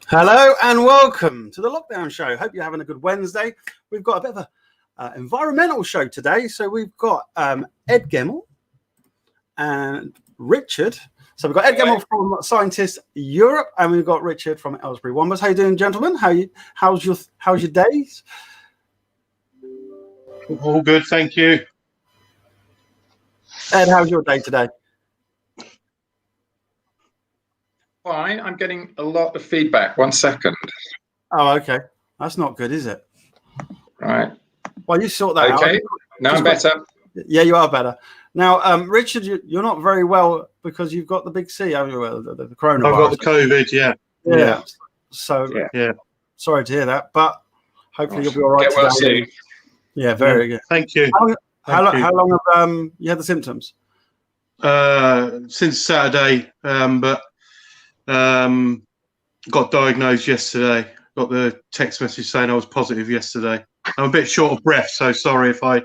Hello and welcome to the Lockdown Show. Hope you're having a good Wednesday. We've got a bit of an environmental show today. So we've got Ed Gemmell and Richard. So we've got Ed Gemmell from Scientists Europe, and we've got Richard from Aylesbury Wombles. How you doing, gentlemen? How's your days? All good, thank you. Ed, how's your day today? Fine. I'm getting a lot of feedback. 1 second. Oh, okay. That's not good, is it? Right. Well, you sort that out. Okay. Now I'm better. Yeah, you are better. Now, Richard, you're not very well because you've got the big C, haven't you? The coronavirus. I've got the COVID, Yeah. So, yeah. Sorry to hear that, but hopefully you'll be all right Get well today. soon. Yeah, very good. Thank you. How long have you had the symptoms? Since Saturday, but got diagnosed yesterday. Got the text message saying I was positive yesterday. I'm a bit short of breath, so sorry if I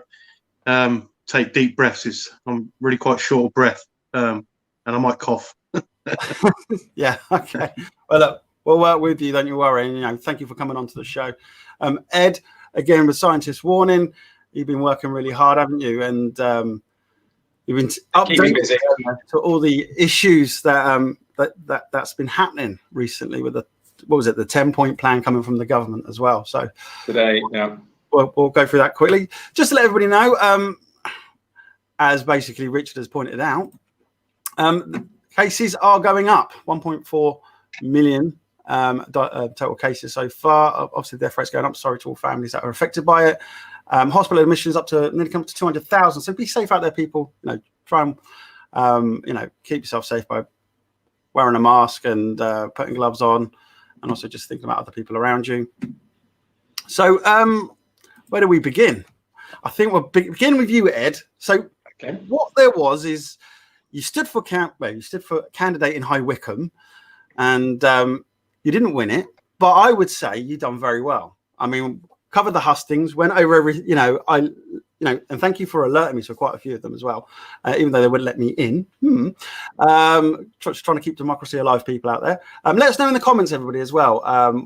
take deep breaths. I'm really quite short of breath, and I might cough. Yeah, okay. Well, look, we'll work with you, don't you worry. And, thank you for coming on to the show. Ed, again, with Scientists Warning, you've been working really hard, haven't you? And you've been updating to all the issues that's been happening recently with the 10-point plan coming from the government as well. So Today, yeah. We'll go through that quickly. Just to let everybody know, as basically Richard has pointed out, cases are going up. 1.4 million total cases so far. Obviously, death rate's going up. Sorry to all families that are affected by it. Hospital admissions up to nearly come to 200,000. So be safe out there, people. Try and keep yourself safe by wearing a mask and putting gloves on, and also just thinking about other people around you. So where do we begin? I think we'll begin with you, Ed. So what there was is you stood for candidate in High Wycombe, and you didn't win it, but I would say you done very well. I mean, covered the hustings, went over every, and thank you for alerting me to quite a few of them as well, even though they wouldn't let me in. Just trying to keep democracy alive, people out there. Let us know in the comments, everybody, as well.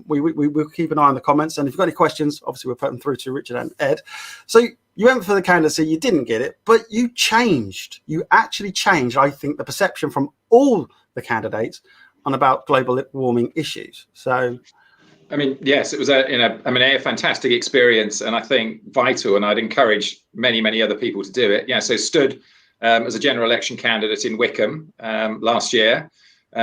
We'll keep an eye on the comments, and if you've got any questions, obviously we'll put them through to Richard and Ed. So you went for the candidacy, you didn't get it, but you changed. You actually changed, I think, the perception from all the candidates on about global warming issues. So, I mean, yes, it was a fantastic experience, and I think vital. And I'd encourage many, many other people to do it. Yeah, so stood as a general election candidate in Wycombe last year,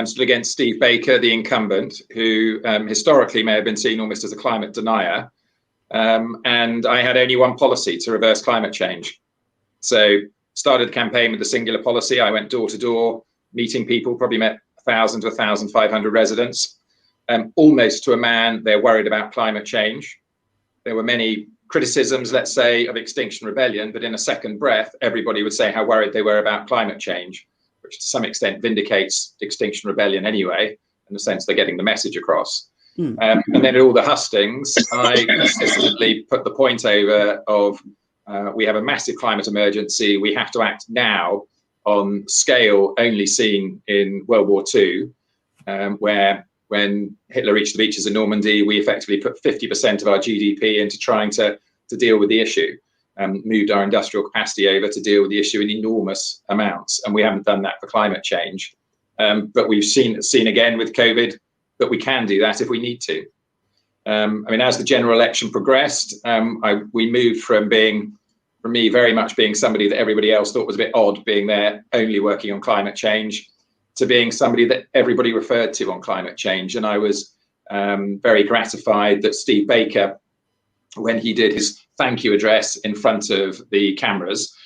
stood against Steve Baker, the incumbent, who historically may have been seen almost as a climate denier. And I had only one policy: to reverse climate change. So started the campaign with a singular policy. I went door to door, meeting people. Probably met 1,000 to 1,500 residents. Almost to a man, they're worried about climate change. There were many criticisms, let's say, of Extinction Rebellion, but in a second breath, everybody would say how worried they were about climate change, which to some extent vindicates Extinction Rebellion anyway, in the sense they're getting the message across. And then at all the hustings, I consistently put the point over of we have a massive climate emergency. We have to act now on scale only seen in World War II, where when Hitler reached the beaches of Normandy, we effectively put 50% of our GDP into trying to deal with the issue, moved our industrial capacity over to deal with the issue in enormous amounts. And we haven't done that for climate change. But we've seen again with COVID that we can do that if we need to. As the general election progressed, we moved from me very much being somebody that everybody else thought was a bit odd, being there only working on climate change, to being somebody that everybody referred to on climate change. And I was very gratified that Steve Baker, when he did his thank you address in front of the cameras,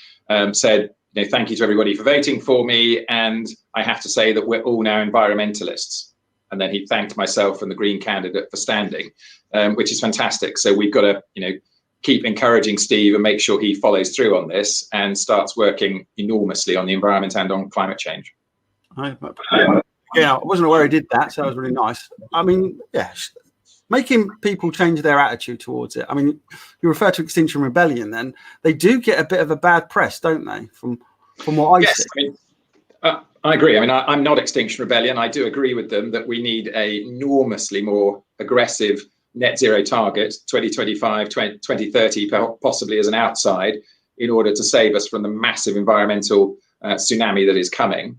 said, thank you to everybody for voting for me. And I have to say that we're all now environmentalists. And then he thanked myself and the Green candidate for standing, which is fantastic. So we've got to, keep encouraging Steve and make sure he follows through on this and starts working enormously on the environment and on climate change. I wasn't aware he did that, so that was really nice. I mean, making people change their attitude towards it. I mean, you refer to Extinction Rebellion, then they do get a bit of a bad press, don't they? From what I see. I agree. I mean, I'm not Extinction Rebellion. I do agree with them that we need a enormously more aggressive net zero target, 2025, 2030, possibly as an outside, in order to save us from the massive environmental tsunami that is coming.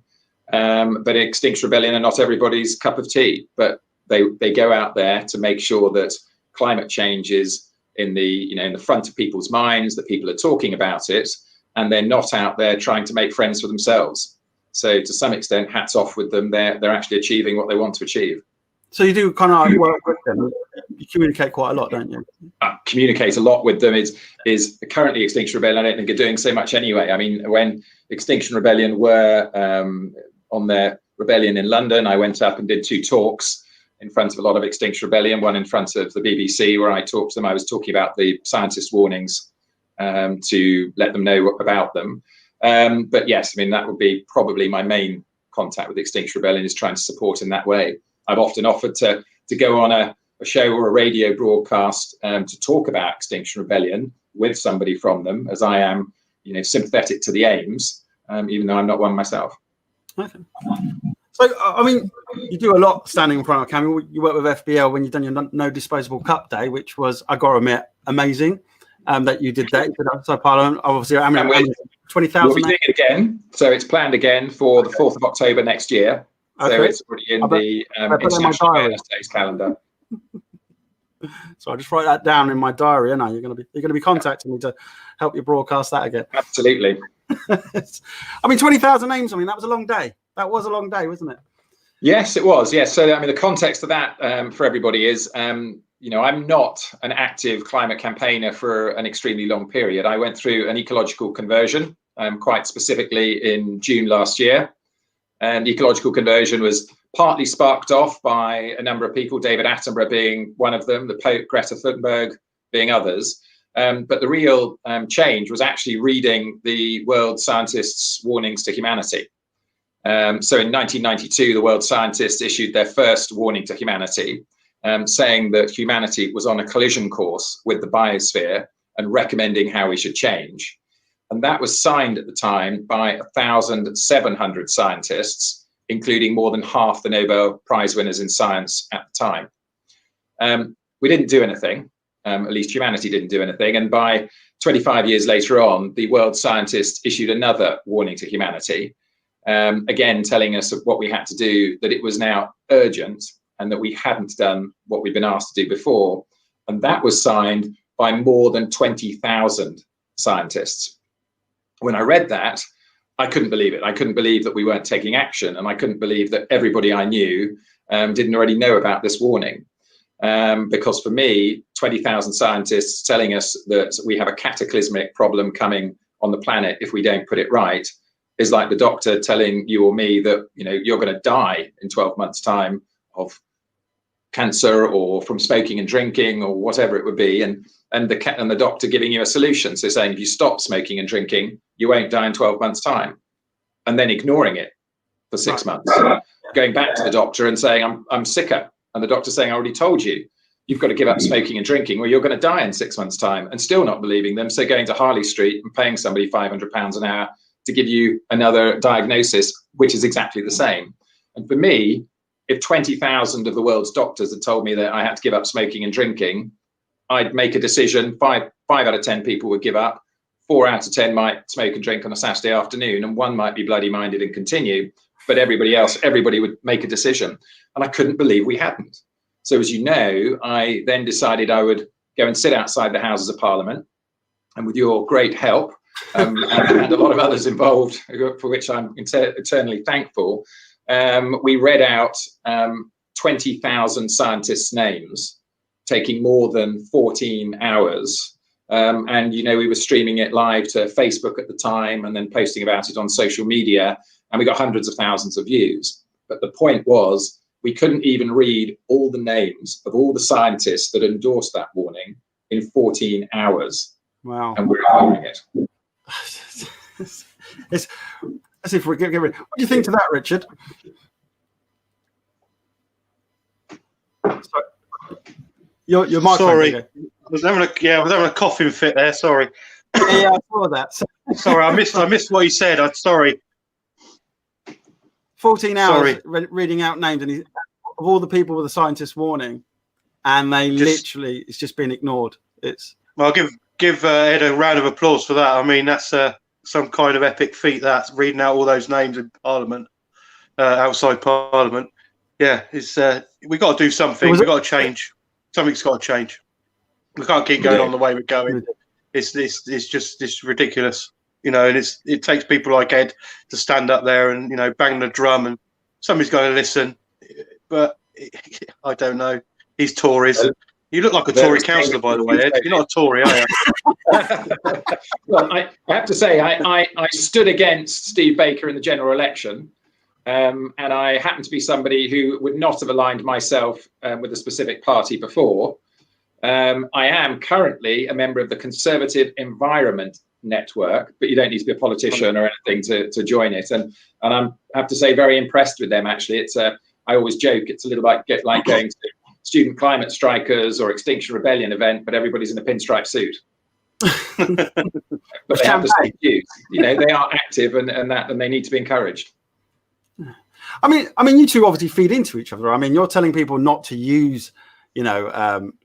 But Extinction Rebellion are not everybody's cup of tea, but they go out there to make sure that climate change is in the front of people's minds, that people are talking about it, and they're not out there trying to make friends for themselves. So to some extent, hats off with them. They're actually achieving what they want to achieve. So you do kind of like work with them. You communicate quite a lot, don't you? Communicate a lot with them. Is currently Extinction Rebellion, I don't think, are doing so much anyway. I mean, when Extinction Rebellion were on their rebellion in London, I went up and did 2 talks in front of a lot of Extinction Rebellion, one in front of the BBC where I talked to them. I was talking about the scientist warnings to let them know about them. But yes, I mean, that would be probably my main contact with Extinction Rebellion, is trying to support in that way. I've often offered to go on a show or a radio broadcast to talk about Extinction Rebellion with somebody from them, as I am, sympathetic to the aims, even though I'm not one myself. Okay. So, I mean, you do a lot standing in front of a camera. You work with FBL when you've done your No Disposable Cup day, which was, I got to admit, amazing that you did that. So, Parliament, obviously, I mean, 20,000. We'll be doing it again. So it's planned again for the 4th of October next year. Okay. So it's already in the International Awareness Days calendar. So I just write that down in my diary. And you're going to be contacting me to help you broadcast that again. Absolutely. I mean, 20,000 names. I mean, that was a long day. That was a long day, wasn't it? Yes, it was. Yes. So I mean, the context of that for everybody is, I'm not an active climate campaigner for an extremely long period. I went through an ecological conversion, quite specifically in June last year. And ecological conversion was partly sparked off by a number of people, David Attenborough being one of them, the Pope, Greta Thunberg being others. But the real change was actually reading the world scientists' warnings to humanity. So in 1992, the world scientists issued their first warning to humanity, saying that humanity was on a collision course with the biosphere and recommending how we should change. And that was signed at the time by 1,700 scientists, including more than half the Nobel Prize winners in science at the time. We didn't do anything, at least humanity didn't do anything. And by 25 years later on, the world scientists issued another warning to humanity, again, telling us what we had to do, that it was now urgent and that we hadn't done what we'd been asked to do before. And that was signed by more than 20,000 scientists. When I read that, I couldn't believe it. I couldn't believe that we weren't taking action. And I couldn't believe that everybody I knew didn't already know about this warning. Because for me, 20,000 scientists telling us that we have a cataclysmic problem coming on the planet if we don't put it right is like the doctor telling you or me that you're going to die in 12 months' time of cancer or from smoking and drinking or whatever it would be, and the doctor giving you a solution, so saying if you stop smoking and drinking you won't die in 12 months' time, and then ignoring it for 6 months, going back to the doctor and saying I'm sicker, and the doctor saying I already told you you've got to give up smoking and drinking, well, you're going to die in 6 months' time, and still not believing them. So going to Harley Street and paying somebody £500 an hour to give you another diagnosis, which is exactly the same. And for me, if 20,000 of the world's doctors had told me that I had to give up smoking and drinking, I'd make a decision. Five out of 10 people would give up. 4 out of 10 might smoke and drink on a Saturday afternoon, and 1 might be bloody minded and continue. But everybody would make a decision. And I couldn't believe we hadn't. So as you know, I then decided I would go and sit outside the Houses of Parliament. And with your great help, and a lot of others involved, for which I'm eternally thankful, we read out 20,000 scientists' names, taking more than 14 hours. And, we were streaming it live to Facebook at the time and then posting about it on social media. And we got hundreds of thousands of views. But the point was, we couldn't even read all the names of all the scientists that endorsed that warning in 14 hours. Wow. And we're ignoring it. It's as if we're giving. What do you think to that, Richard? Sorry. Your microphone. Sorry, I was having a coughing fit there. Sorry. Yeah, I saw that. Sorry, I missed what you said. I'm sorry. 14 hours reading out names, and of all the people with the scientist warning, and they literally, it's just been ignored. Well, give Ed a round of applause for that. I mean, that's some kind of epic feat. That's reading out all those names in Parliament, outside Parliament. Yeah, we got to do something. We got to change. Something's got to change. We can't keep going on the way we're going. It's just ridiculous, and it takes people like Ed to stand up there and bang the drum, and somebody's going to listen. But I don't know. He's Tories. You look like a Tory councillor, by the way, Ed. You're not a Tory, are you? Well, I have to say, I stood against Steve Baker in the general election, and I happen to be somebody who would not have aligned myself with a specific party before. I am currently a member of the Conservative Environment Network, but you don't need to be a politician or anything to join it. And I have to say, very impressed with them, actually. I always joke, it's a little like going to student climate strikers or Extinction Rebellion event, but everybody's in a pinstripe suit. But they have the same views. They are active and they need to be encouraged. I mean, you two obviously feed into each other. I mean, you're telling people not to use,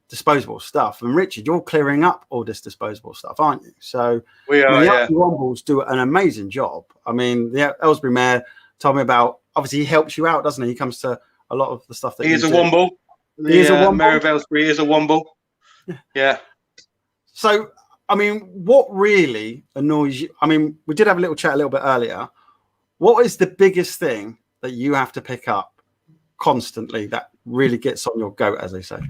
disposable stuff, and Richard, you're clearing up all this disposable stuff, aren't you? So we are. The Aylesbury Wombles do an amazing job. I mean, the Aylesbury mayor told me about. Obviously, he helps you out, doesn't he? He comes to a lot of the stuff that he is a Womble. He is a Womble. Mayor of Aylesbury is a Womble. Yeah. So, I mean, what really annoys you? I mean, we did have a little chat a little bit earlier. What is the biggest thing that you have to pick up constantly that really gets on your goat, as they say?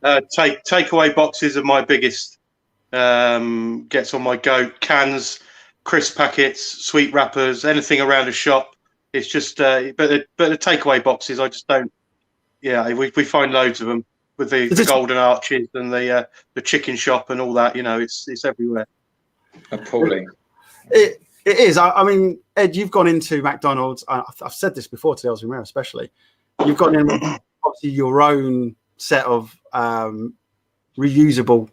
Takeaway boxes are my biggest. Gets on my goat. Cans, crisp packets, sweet wrappers, anything around a shop. It's just, but the takeaway boxes, I just don't. Yeah, we find loads of them with the golden arches and the chicken shop and all that. It's everywhere. Appalling. It is. I mean, Ed, you've gone into McDonald's. I've said this before to Aylesbury Mayor, especially. You've gone in obviously your own set of reusable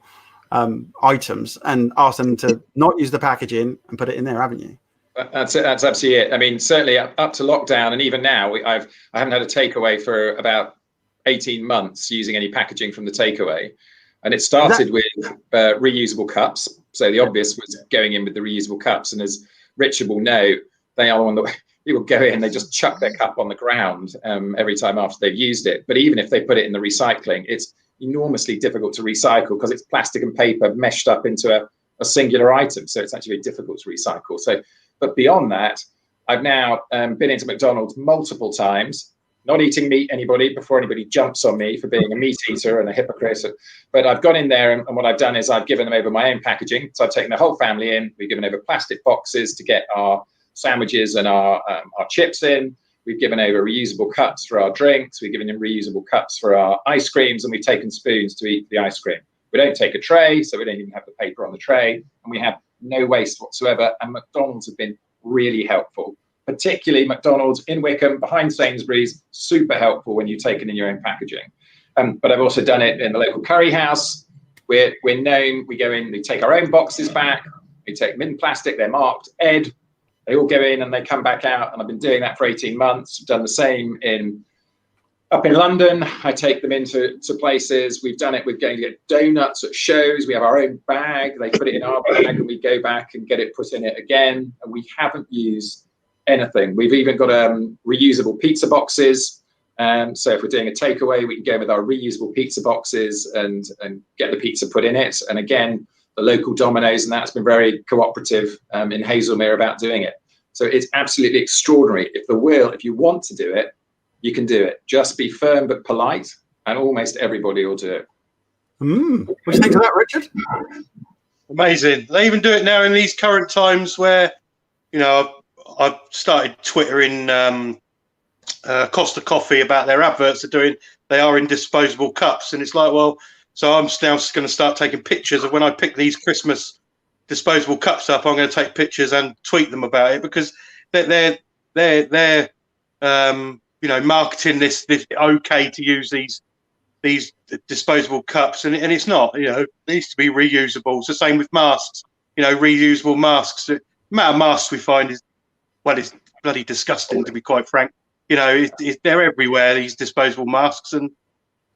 items and asked them to not use the packaging and put it in there, haven't you? That's it. That's absolutely it. I mean, certainly up to lockdown, and even now, I haven't had a takeaway for about 18 months using any packaging from the takeaway. And it started with reusable cups. So the obvious was going in with the reusable cups. And as Richard will know, they are on the people go in, they just chuck their cup on the ground every time after they've used it. But even if they put it in the recycling, it's enormously difficult to recycle because it's plastic and paper meshed up into a singular item. So it's actually very difficult to recycle. But beyond that, I've now been into McDonald's multiple times, not eating meat before anybody jumps on me for being a meat eater and a hypocrite. But I've gone in there and what I've done is I've given them over my own packaging. So I've taken the whole family in. We've given over plastic boxes to get our sandwiches and our chips in. We've given over reusable cups for our drinks. We've given them reusable cups for our ice creams, and we've taken spoons to eat the ice cream. We don't take a tray, so we don't even have the paper on the tray, and we have no waste whatsoever. And McDonald's have been really helpful, particularly McDonald's in Wycombe behind Sainsbury's, super helpful when you've taken in your own packaging. But I've also done it in the local curry house. We're known, we go in, we take our own boxes back, we take them in plastic, they're marked Ed, they all go in and they come back out, and I've been doing that for 18 months. I've done the same up in London. I take them into places. We've done it with going to get donuts at shows. We have our own bag. They put it in our bag and we go back and get it put in it again. And we haven't used anything. We've even got reusable pizza boxes. So if we're doing a takeaway, we can go with our reusable pizza boxes and get the pizza put in it. And again, the local Domino's and that's been very cooperative in Hazelmere about doing it. So it's absolutely extraordinary. If you want to do it, you can do it. Just be firm but polite, and almost everybody will do it. What do you think of that, Richard? Amazing. They even do it now in these current times where, I've started twittering Costa Coffee about their adverts they are in disposable cups, and it's like, well, so I'm now just going to start taking pictures of when I pick these Christmas disposable cups up. I'm going to take pictures and tweet them about it because they're marketing this okay to use these disposable cups, and it's not. It needs to be reusable. It's the same with masks. Reusable masks. The amount of masks we find is bloody disgusting, to be quite frank. You know, they're everywhere, these disposable masks. And,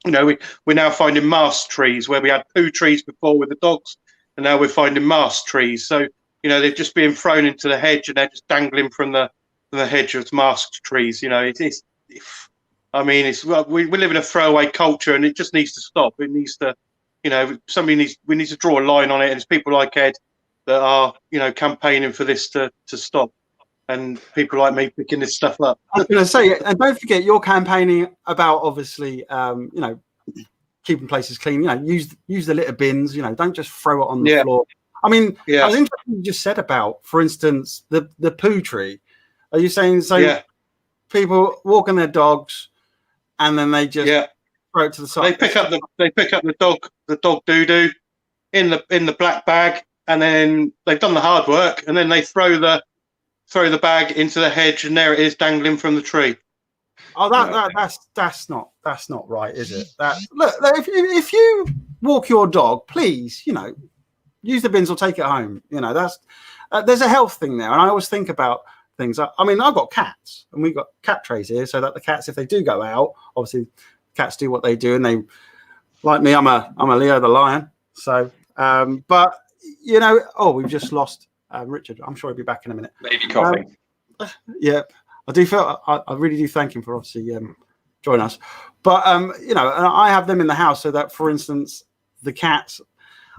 you know, we're now finding mask trees where we had poo trees before with the dogs. And now we're finding mask trees. So, you know, they're just being thrown into the hedge and they're just dangling from the hedge of masked trees. You know, I mean, we live in a throwaway culture, and it just needs to stop. It needs to, you know, we need to draw a line on it. And it's people like Ed that are, you know, campaigning for this to stop, and people like me picking this stuff up. I was going to say, and don't forget, you're campaigning about, obviously, you know, keeping places clean. You know, use the litter bins. You know, don't just throw it on the floor. I mean, I was interested in what you just said about, for instance, the poo tree. Are you saying people walking their dogs, and then they just throw it to the side? They pick up the dog doo-doo in the black bag, and then they've done the hard work, and then they throw the bag into the hedge, and there it is dangling from the tree. Oh, that's not right, is it? Look, if you walk your dog, please, you know, use the bins or take it home. You know, that's there's a health thing there, and I always think about things. I mean, I've got cats, and we've got cat trays here, so that the cats, if they do go out, obviously cats do what they do, and they, like me, I'm a Leo the lion. So, but you know, we've just lost Richard. I'm sure he'll be back in a minute. Maybe coughing. Yeah, I do feel. I really do thank him for obviously joining us. But you know, and I have them in the house so that, for instance, the cats.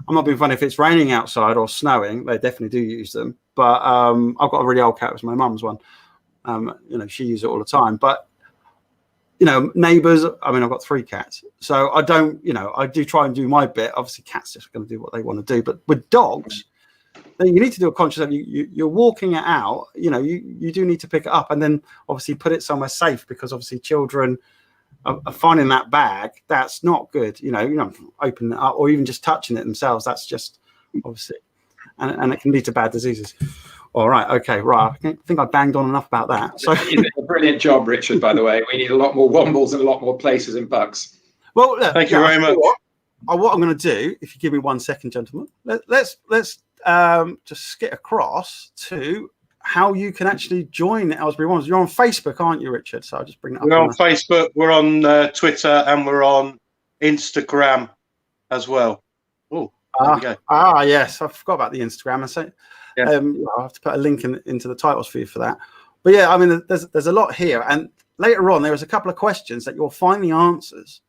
I'm not being funny. If it's raining outside or snowing, they definitely do use them. But I've got a really old cat. It was my mum's one. You know, she uses it all the time. But you know, neighbours. I mean, I've got 3 cats, so I don't. You know, I do try and do my bit. Obviously, cats just going to do what they want to do. But with dogs, then you need to do a conscious. You're walking it out. You know, you do need to pick it up and then obviously put it somewhere safe, because obviously children are finding that bag. That's not good. You know, opening it up or even just touching it themselves. That's just obviously, and it can lead to bad diseases. All right. Okay. Right. I think I banged on enough about that. So a brilliant job, Richard, by the way. We need a lot more Wombles and a lot more places in Bucks. Well, thank you very much. What I'm going to do, if you give me 1 second, gentlemen, let's just skip across to how you can actually join Aylesbury Wombles. You're on Facebook, aren't you, Richard? So I'll just bring it up. We're on Facebook, we're on Twitter, and we're on Instagram as well. Oh, there we go. Yes, I forgot about the Instagram. I'll have to put a link into the titles for you for that. But yeah, I mean, there's a lot here, and later on there was a couple of questions that you'll find the answers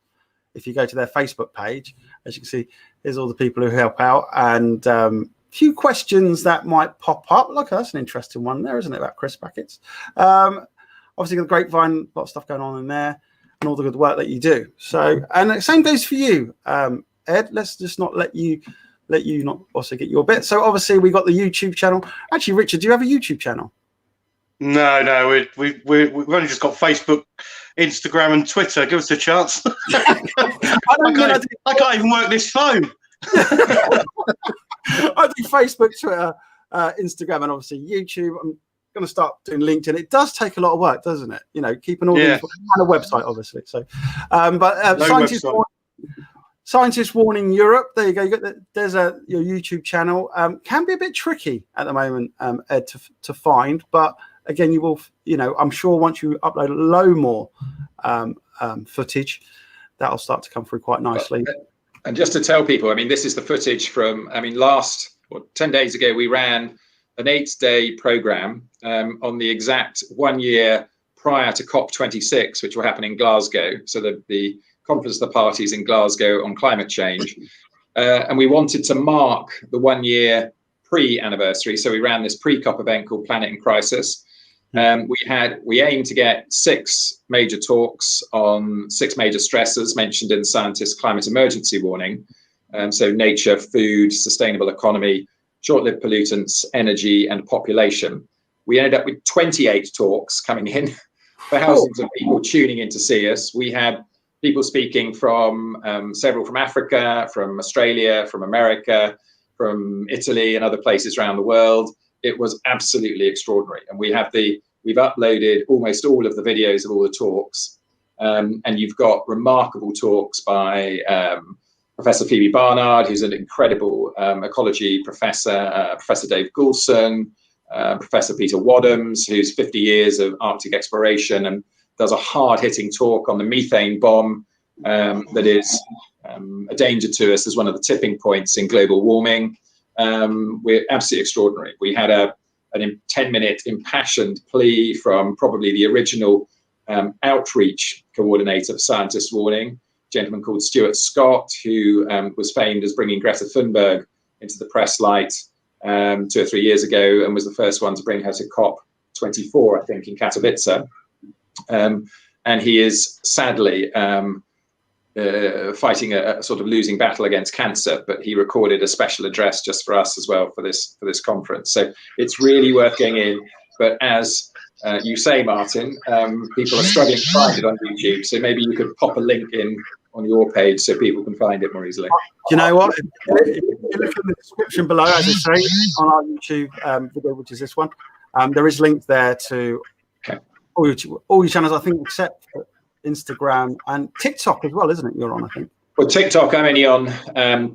if you go to their Facebook page. As you can see, here's all the people who help out, and few questions that might pop up. Look, that's an interesting one there, isn't it, about crisp packets? Obviously, got the grapevine, a lot of stuff going on in there, and all the good work that you do. So, and the same goes for you, Ed. Let's just not let you not also get your bit. So, obviously, we got the YouTube channel. Actually, Richard, do you have a YouTube channel? No, we've only just got Facebook, Instagram, and Twitter. Give us a chance. I can't even work this phone. I do Facebook, Twitter, Instagram, and obviously YouTube. I'm going to start doing LinkedIn. It does take a lot of work, doesn't it? You know, keeping all these, and a website, obviously. So, Scientists Warning Europe. There you go. There's your YouTube channel. Can be a bit tricky at the moment, Ed, to find, but again, you will. You know, I'm sure once you upload a load more footage, that'll start to come through quite nicely. And just to tell people, I mean, this is the footage from, 10 days ago, we ran an 8-day program on the exact 1 year prior to COP26, which will happen in Glasgow. So the Conference of the Parties in Glasgow on climate change. And we wanted to mark the 1 year pre-anniversary. So we ran this pre-COP event called Planet in Crisis. We aimed to get 6 major talks on 6 major stressors mentioned in the scientists' climate emergency warning. So nature, food, sustainable economy, short-lived pollutants, energy, and population. We ended up with 28 talks coming in, thousands of people tuning in to see us. We had people speaking from several from Africa, from Australia, from America, from Italy, and other places around the world. It was absolutely extraordinary, and we've uploaded almost all of the videos of all the talks, and you've got remarkable talks by Professor Phoebe Barnard, who's an incredible ecology professor, Professor Dave Goulson, Professor Peter Wadhams, who's 50 years of Arctic exploration and does a hard-hitting talk on the methane bomb that is a danger to us as one of the tipping points in global warming. We're absolutely extraordinary. We had a 10-minute impassioned plea from probably the original outreach coordinator for Scientists Warning, a gentleman called Stuart Scott, who was famed as bringing Greta Thunberg into the press light 2 or 3 years ago, and was the first one to bring her to COP24, I think, in Katowice. And he is sadly fighting a sort of losing battle against cancer, but he recorded a special address just for us as well for this conference. So it's really worth going in. But as you say, Martin, people are struggling to find it on YouTube. So maybe you could pop a link in on your page so people can find it more easily. Do you know what? If you look in the description below, as I say, on our YouTube video, which is this one, there is links there to all your channels, I think, except for Instagram and TikTok as well, isn't it? You're on, I think. Well, TikTok I'm only on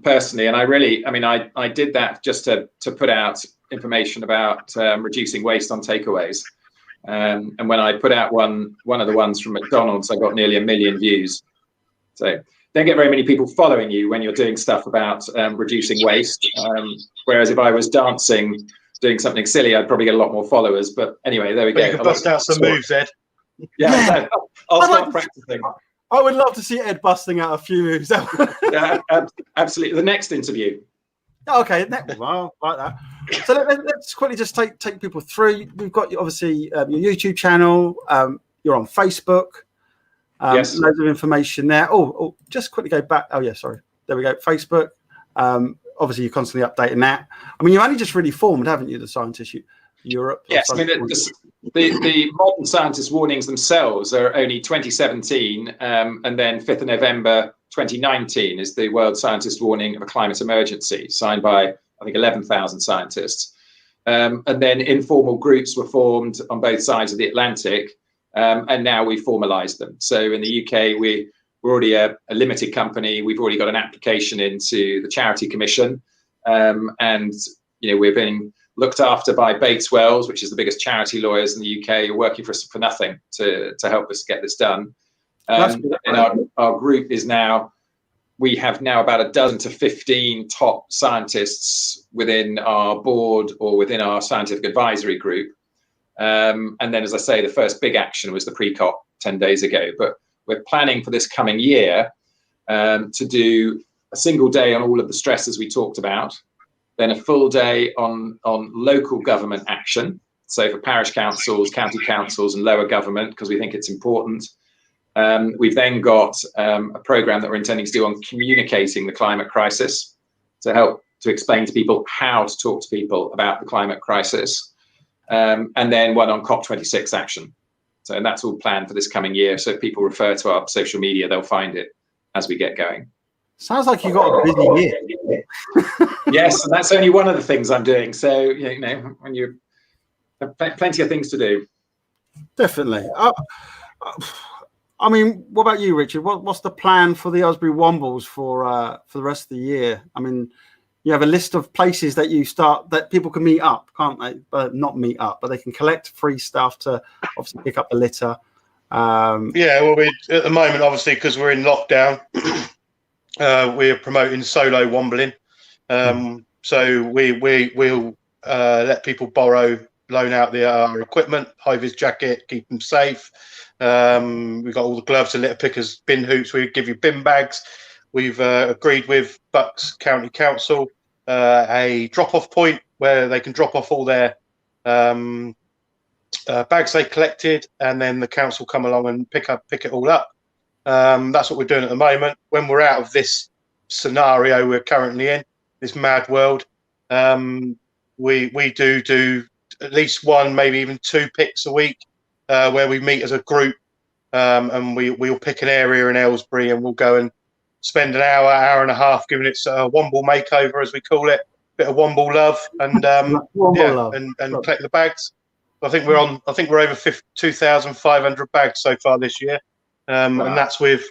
personally, and I did that just to put out information about reducing waste on takeaways. And when I put out one of the ones from McDonald's, I got nearly 1 million views. So don't get very many people following you when you're doing stuff about reducing waste. Whereas if I was dancing, doing something silly, I'd probably get a lot more followers. But anyway, there we go. You can bust out some moves, Ed. Yeah, I'll start practicing. I would love to see Ed busting out a few moves. Yeah, absolutely. The next interview. Okay, well, like that. So let's quickly just take people through. We've got obviously your YouTube channel. You're on Facebook. Yes. Loads of information there. Oh, just quickly go back. Oh yeah, sorry. There we go. Facebook. Obviously, you're constantly updating that. I mean, you only just really formed, haven't you, the Scientist Europe? Yes, I mean, the modern Scientist Warnings themselves are only 2017, and then 5th of November 2019 is the World Scientist Warning of a Climate Emergency, signed by, I think, 11,000 scientists. And then informal groups were formed on both sides of the Atlantic, and now we formalised them. So in the UK, we're already a limited company. We've already got an application into the Charity Commission, and we're being looked after by Bates Wells, which is the biggest charity lawyers in the UK, are working for us for nothing to help us get this done. And our group is now, we have now about 12 to 15 top scientists within our board or within our scientific advisory group. And then, as I say, the first big action was the pre-COP 10 days ago. But we're planning for this coming year to do a single day on all of the stresses we talked about, then a full day on local government action. So for parish councils, county councils and lower government, because we think it's important. We've then got a programme that we're intending to do on communicating the climate crisis to help to explain to people how to talk to people about the climate crisis. And then one on COP26 action. So and that's all planned for this coming year. So if people refer to our social media, they'll find it as we get going. Sounds like you got a busy year. Yes, and that's only one of the things I'm doing. So, when you have plenty of things to do. Definitely. I mean, what about you, Richard? What's the plan for the Aylesbury Wombles for the rest of the year? I mean, you have a list of places that people can meet up, can't they? But not meet up, but they can collect free stuff to obviously pick up the litter. Yeah, well, we at the moment, obviously, because we're in lockdown, we're promoting solo wombling. So we'll let people loan out our equipment, high-vis jacket, keep them safe. We've got all the gloves, the litter pickers, bin hoops. We give you bin bags. We've agreed with Bucks County Council a drop-off point where they can drop off all their bags they collected, and then the council come along and pick it all up. That's what we're doing at the moment. When we're out of this scenario we're currently in, this mad world, we do at least one, maybe even 2 picks a week, where we meet as a group, and we'll pick an area in Aylesbury, and we'll go and spend an hour and a half giving it a Womble makeover, as we call it, bit of Womble love, and and collect the bags. I think we're over 2,500 bags so far this year, wow. And that's with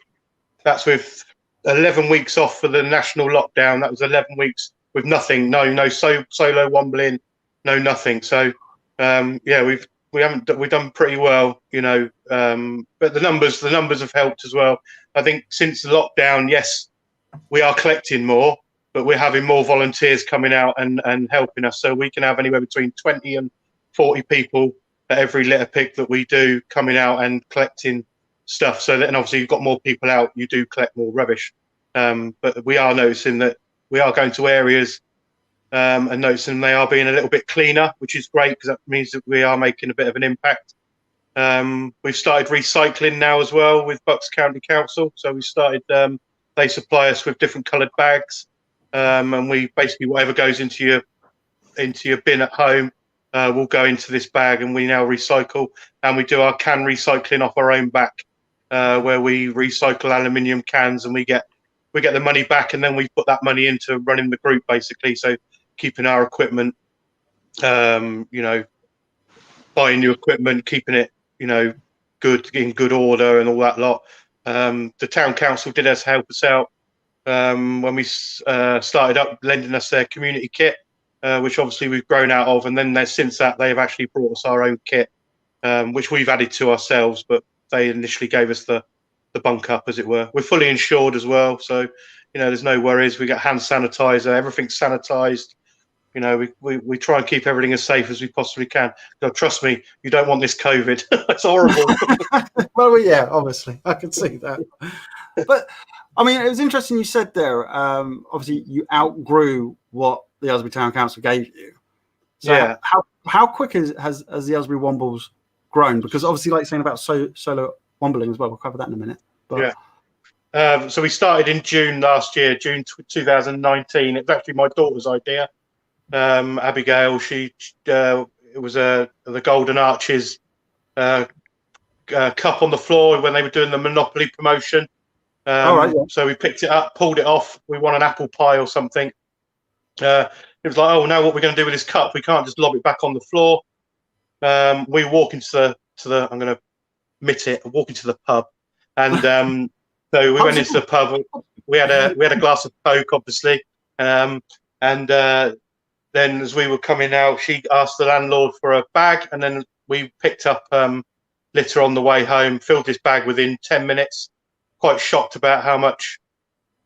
11 weeks off for the national lockdown. That was 11 weeks with nothing, no solo wombling, no nothing. So we've done pretty well, you know. But the numbers have helped as well. I think since the lockdown, yes, we are collecting more, but we're having more volunteers coming out and helping us. So we can have anywhere between 20 and 40 people at every litter pick that we do coming out and collecting stuff. So then obviously you've got more people out, you do collect more rubbish. But we are noticing that we are going to areas and noticing they are being a little bit cleaner, which is great because that means that we are making a bit of an impact. We've started recycling now as well with Bucks County Council. So we started, they supply us with different coloured bags, and we basically whatever goes into your bin at home will go into this bag, and we now recycle, and we do our can recycling off our own back, where we recycle aluminium cans, and we get the money back, and then we put that money into running the group basically. So keeping our equipment, you know, buying new equipment, keeping it, you know, in good order and all that lot. The town council did help us out when we started up lending us their community kit, which obviously we've grown out of, and then since that they've actually brought us our own kit, which we've added to ourselves, but they initially gave us the bunk up, as it were. We're fully insured as well, so you know there's no worries. We got hand sanitizer, everything's sanitized. You know, we try and keep everything as safe as we possibly can. No, trust me, you don't want this COVID. It's horrible. Well, yeah, obviously, I can see that. But I mean, it was interesting you said there. Obviously, you outgrew what the Aylesbury Town Council gave you. So yeah. How quick has the Aylesbury Wombles grown? Because obviously, like saying about solo wombling as well. We'll cover that in a minute. But yeah. So we started in June last year, June 2019. It was actually my daughter's idea. Abigail, it was the Golden Arches cup on the floor when they were doing the Monopoly promotion. So we picked it up, pulled it off. We won an apple pie or something. It was like, oh, now what we're going to do with this cup? We can't just lob it back on the floor. We walk into the I'm going to admit it, walk into the pub, and so we went into the pub. We had a glass of Coke, obviously, and then as we were coming out, she asked the landlord for a bag, and then we picked up litter on the way home, filled this bag within 10 minutes, quite shocked about how much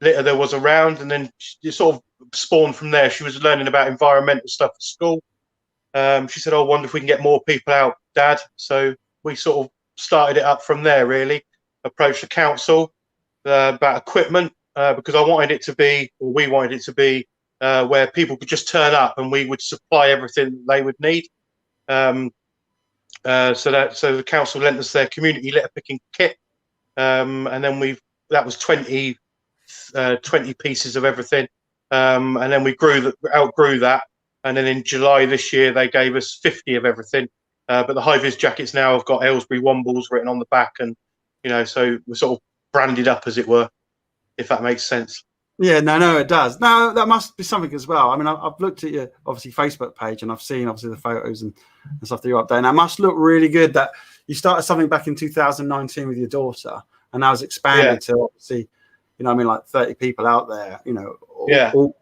litter there was around, and then it sort of spawned from there. She was learning about environmental stuff at school. She said, oh, I wonder if we can get more people out, Dad. So we sort of started it up from there, really. Approached the council about equipment, because we wanted it to be where people could just turn up and we would supply everything they would need. So the council lent us their community litter picking kit, and then that was 20 pieces of everything, and then we outgrew that, and then in July this year they gave us 50 of everything. But the high vis jackets now have got Aylesbury Wombles written on the back, and you know, so we're sort of branded up, as it were, if that makes sense. Yeah, no, it does. No, that must be something as well. I mean, I've looked at your obviously Facebook page, and I've seen obviously the photos and stuff that you're up there. And that must look really good that you started something back in 2019 with your daughter, and now it's expanded to obviously, you know, I mean, like 30 people out there. You know,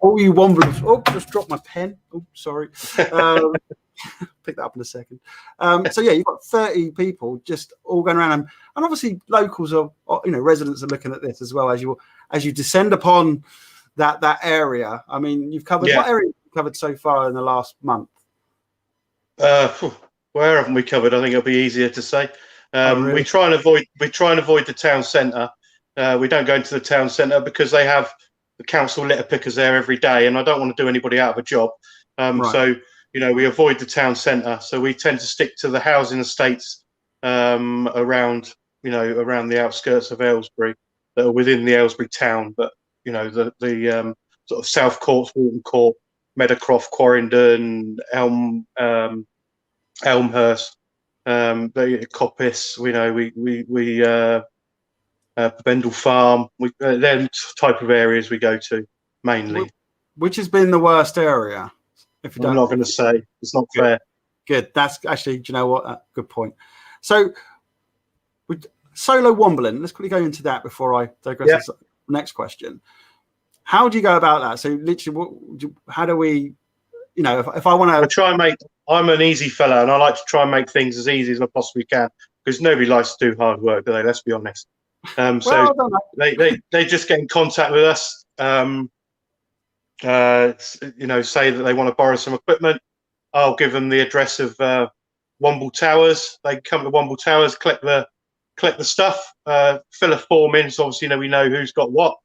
all you Womblers. Oh, just dropped my pen. Oh, sorry. Pick that up in a second. So yeah, you've got 30 people just all going around, and obviously locals are, you know, residents are looking at this as well as you descend upon that area. I mean, you've covered what area have you covered so far in the last month? Where haven't we covered? I think it'll be easier to say. Really? We try and avoid the town centre. We don't go into the town centre because they have the council litter pickers there every day, and I don't want to do anybody out of a job. So you know, we avoid the town centre. So we tend to stick to the housing estates around the outskirts of Aylesbury that are within the Aylesbury town. But you know, the sort of South Court, Walton Court, Meadowcroft, Quarrendon, Elmhurst, the Coppice. You know, we Bendel Farm. They're type of areas we go to mainly. Which has been the worst area? I'm not going to say. It's not fair. Good. That's actually, do you know what? Good point. So, with solo wombling, let's quickly go into that before I digress to the next question. How do you go about that? So, literally, how do we you know, if I want I to try and make. I'm an easy fella, and I like to try and make things as easy as I possibly can, because nobody likes to do hard work, do they? Let's be honest. well, So I don't know. they just get in contact with us. You know, say that they want to borrow some equipment. I'll give them the address of Womble Towers. They come to Womble Towers, collect the stuff, fill a form in, so obviously we know who's got what,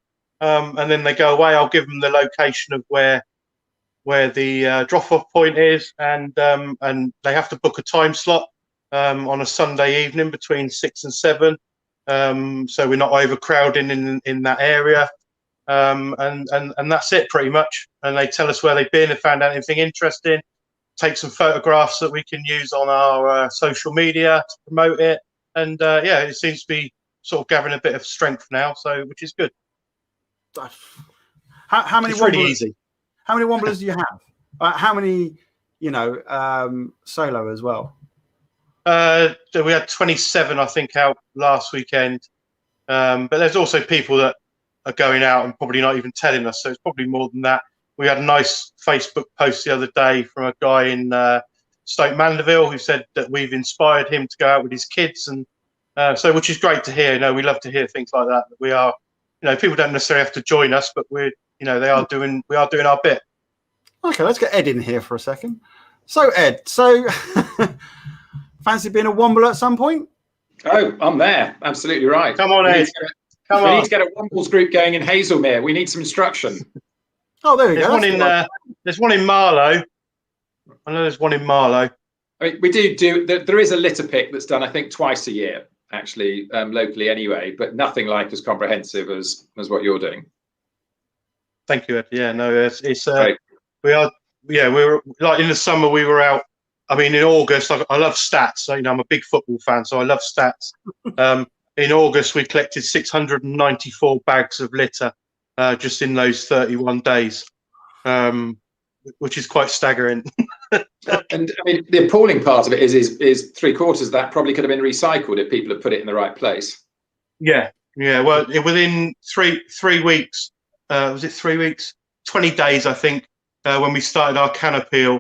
and then they go away. I'll give them the location of where the drop-off point is, and they have to book a time slot on a Sunday evening between 6 and 7, so we're not overcrowding in that area, and that's it pretty much. And they tell us where they've been and found out anything interesting. Take some photographs that we can use on our social media to promote it, and yeah, it seems to be sort of gathering a bit of strength now, so which is good. How many? It's really easy. How many Womblers do you have? How many, solo as well? We had 27, I think, out last weekend, but there's also people that are going out and probably not even telling us, so it's probably more than that. We had a nice Facebook post the other day from a guy in Stoke Mandeville who said that we've inspired him to go out with his kids, and so which is great to hear. We love to hear things like that. That we are, people don't necessarily have to join us, but we are doing our bit. Okay, let's get Ed in here for a second. So Ed, fancy being a Womble at some point? Oh, I'm there. Absolutely right. Come on, Ed. We need to get a Wombles group going in Hazelmere. We need some instruction. Oh, there we go. There's one in Marlow. I know there's one in Marlow. I mean, we do. There is a litter pick that's done, I think, twice a year, actually, locally anyway, but nothing like as comprehensive as what you're doing. Thank you, Ed. Yeah, no, it's we're like in the summer we were out. I mean, in August, I love stats. So, I'm a big football fan, so I love stats. In August, we collected 694 bags of litter just in those 31 days, which is quite staggering. And I mean, the appalling part of it is 3/4 of that probably could have been recycled if people had put it in the right place. Yeah. Well, within three weeks, was it 3 weeks? 20 days, I think, when we started our can appeal,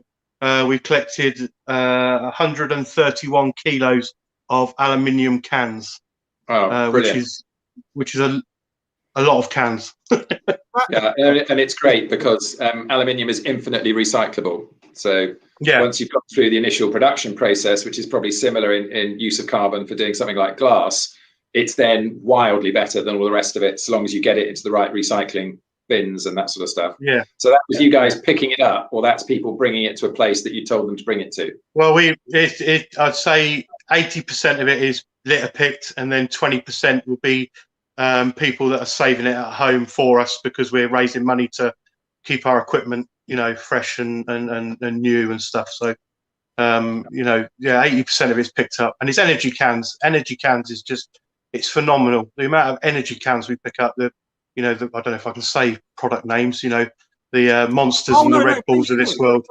we collected 131 kilos of aluminium cans. Oh, which is a lot of cans. Yeah, and it's great because aluminium is infinitely recyclable. So once you've got through the initial production process, which is probably similar in use of carbon for doing something like glass, it's then wildly better than all the rest of it, so long as you get it into the right recycling bins and that sort of stuff. Yeah. So that was you guys picking it up, or that's people bringing it to a place that you told them to bring it to? Well, I'd say 80% of it is litter picked, and then 20% will be people that are saving it at home for us because we're raising money to keep our equipment, fresh and new and stuff. So, 80% of it's picked up, and it's energy cans. Energy cans is just, it's phenomenal. The amount of energy cans we pick up, I don't know if I can say product names, the Monsters and the Red Bulls of this world.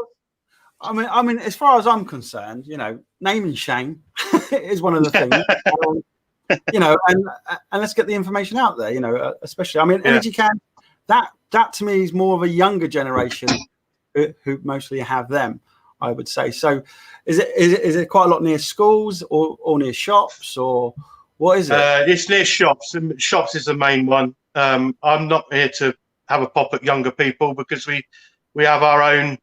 I mean, as far as I'm concerned, name and shame is one of the things. And let's get the information out there. Especially, energy can. That to me is more of a younger generation who mostly have them, I would say. So, is it quite a lot near schools or near shops, or what is it? It's near shops. Shops is the main one. I'm not here to have a pop at younger people because we have our own,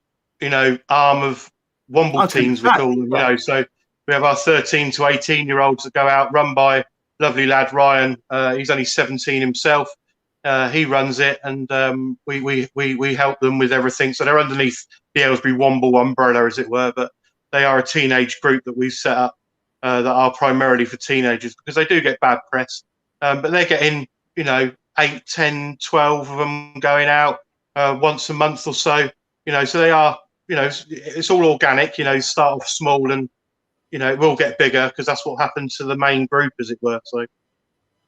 arm of Womble teams, we call them. Right. So we have our 13 to 18-year-olds that go out, run by lovely lad Ryan. He's only 17 himself. He runs it, and we help them with everything. So they're underneath the Aylesbury Womble umbrella, as it were, but they are a teenage group that we've set up that are primarily for teenagers, because they do get bad press. But they're getting, 8, 10, 12 of them going out once a month or so. So they are, it's all organic. Start off small, and it will get bigger because that's what happened to the main group, as it were. So,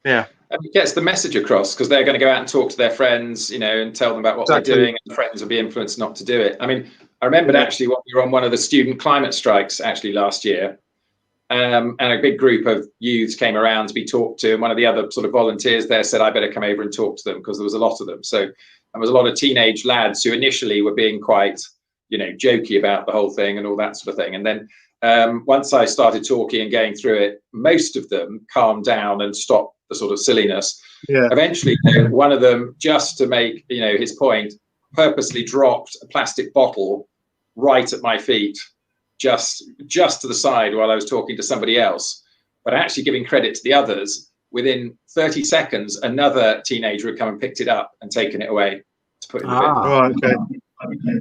yeah. And it gets the message across because they're going to go out and talk to their friends, and tell them about what they're doing, and friends will be influenced not to do it. I mean, I remembered actually when we were on one of the student climate strikes actually last year, and a big group of youths came around to be talked to, and one of the other sort of volunteers there said, I better come over and talk to them, because there was a lot of them. So there was a lot of teenage lads who initially were being quite jokey about the whole thing and all that sort of thing. And then once I started talking and going through it, most of them calmed down and stopped the sort of silliness. Yeah. Eventually, one of them, just to make his point, purposely dropped a plastic bottle right at my feet, just to the side while I was talking to somebody else. But actually giving credit to the others, within 30 seconds, another teenager had come and picked it up and taken it away to put in the bin. Right, okay.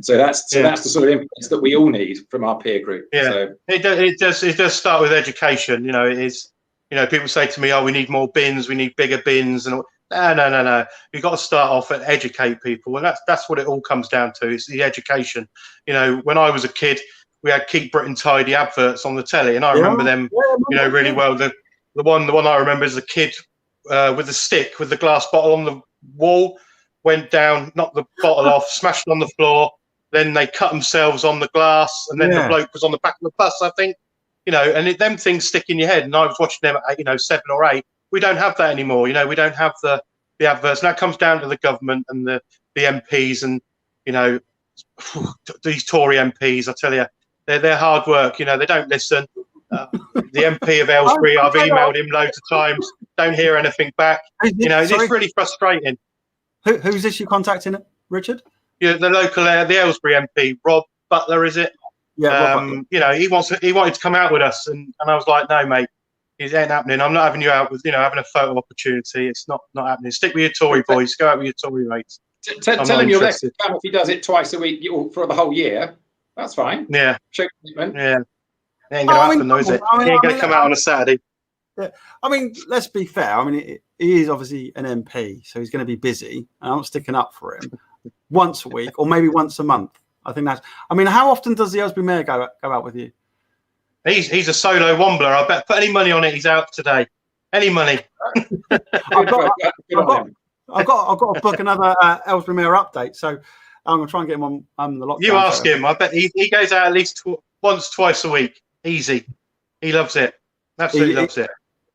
So that's the sort of influence that we all need from our peer group. Yeah, so, it does start with education. It is. People say to me, "Oh, we need more bins. We need bigger bins." And no. You've got to start off and educate people, and that's what it all comes down to. It's the education. When I was a kid, we had Keep Britain Tidy adverts on the telly, and I remember them, really well. The one I remember is a kid with a stick with the glass bottle on the wall. Went down, knocked the bottle off, smashed it on the floor. Then they cut themselves on the glass, and then the bloke was on the back of the bus, I think. And them things stick in your head. And I was watching them at 7 or 8. We don't have that anymore. We don't have the adverts. And that comes down to the government and the MPs and these Tory MPs. I tell you, they're hard work. They don't listen. The MP of Aylesbury, I've emailed him loads of times. Don't hear anything back. It's really frustrating. Who's this you contacting, Richard? Yeah, the local, the Aylesbury MP, Rob Butler, is it? Yeah. He wanted to come out with us, and I was like, no, mate, it ain't happening. I'm not having you out with having a photo opportunity. It's not happening. Stick with your Tory boys. Go out with your Tory mates. Tell him you'll let him come if he does it twice a week for the whole year. That's fine. Yeah. Show commitment. Yeah. It ain't gonna happen, though, is it? He ain't gonna come out on a Saturday. Yeah. Let's be fair. He is obviously an MP, so he's going to be busy. And I'm sticking up for him once a week or maybe once a month. I think that's. How often does the Aylesbury Mayor go out with you? He's a solo wombler. I bet put any money on it, he's out today. Any money. I've got to book another Aylesbury Mayor update, so I'm going to try and get him on the lockdown. You ask him. I bet he goes out at least once, twice a week. Easy. He loves it. Absolutely loves it.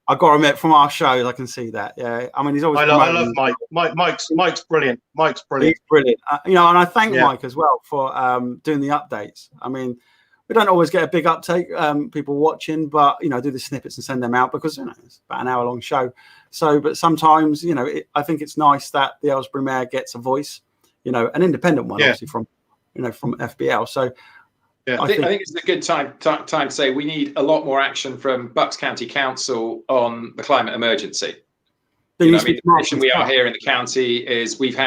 I've got to admit, from our shows, I can see that. Yeah, he's always. I love Mike. Mike's brilliant. Mike's brilliant. He's brilliant. And I thank Mike as well for doing the updates. We don't always get a big uptake, people watching, but do the snippets and send them out because it's about an hour-long show. So, but sometimes I think it's nice that the Aylesbury Mayor gets a voice, an independent one, obviously from FBL. So. Yeah, I think it's a good time to say we need a lot more action from Bucks County Council on the climate emergency. The position we are here in the county is we've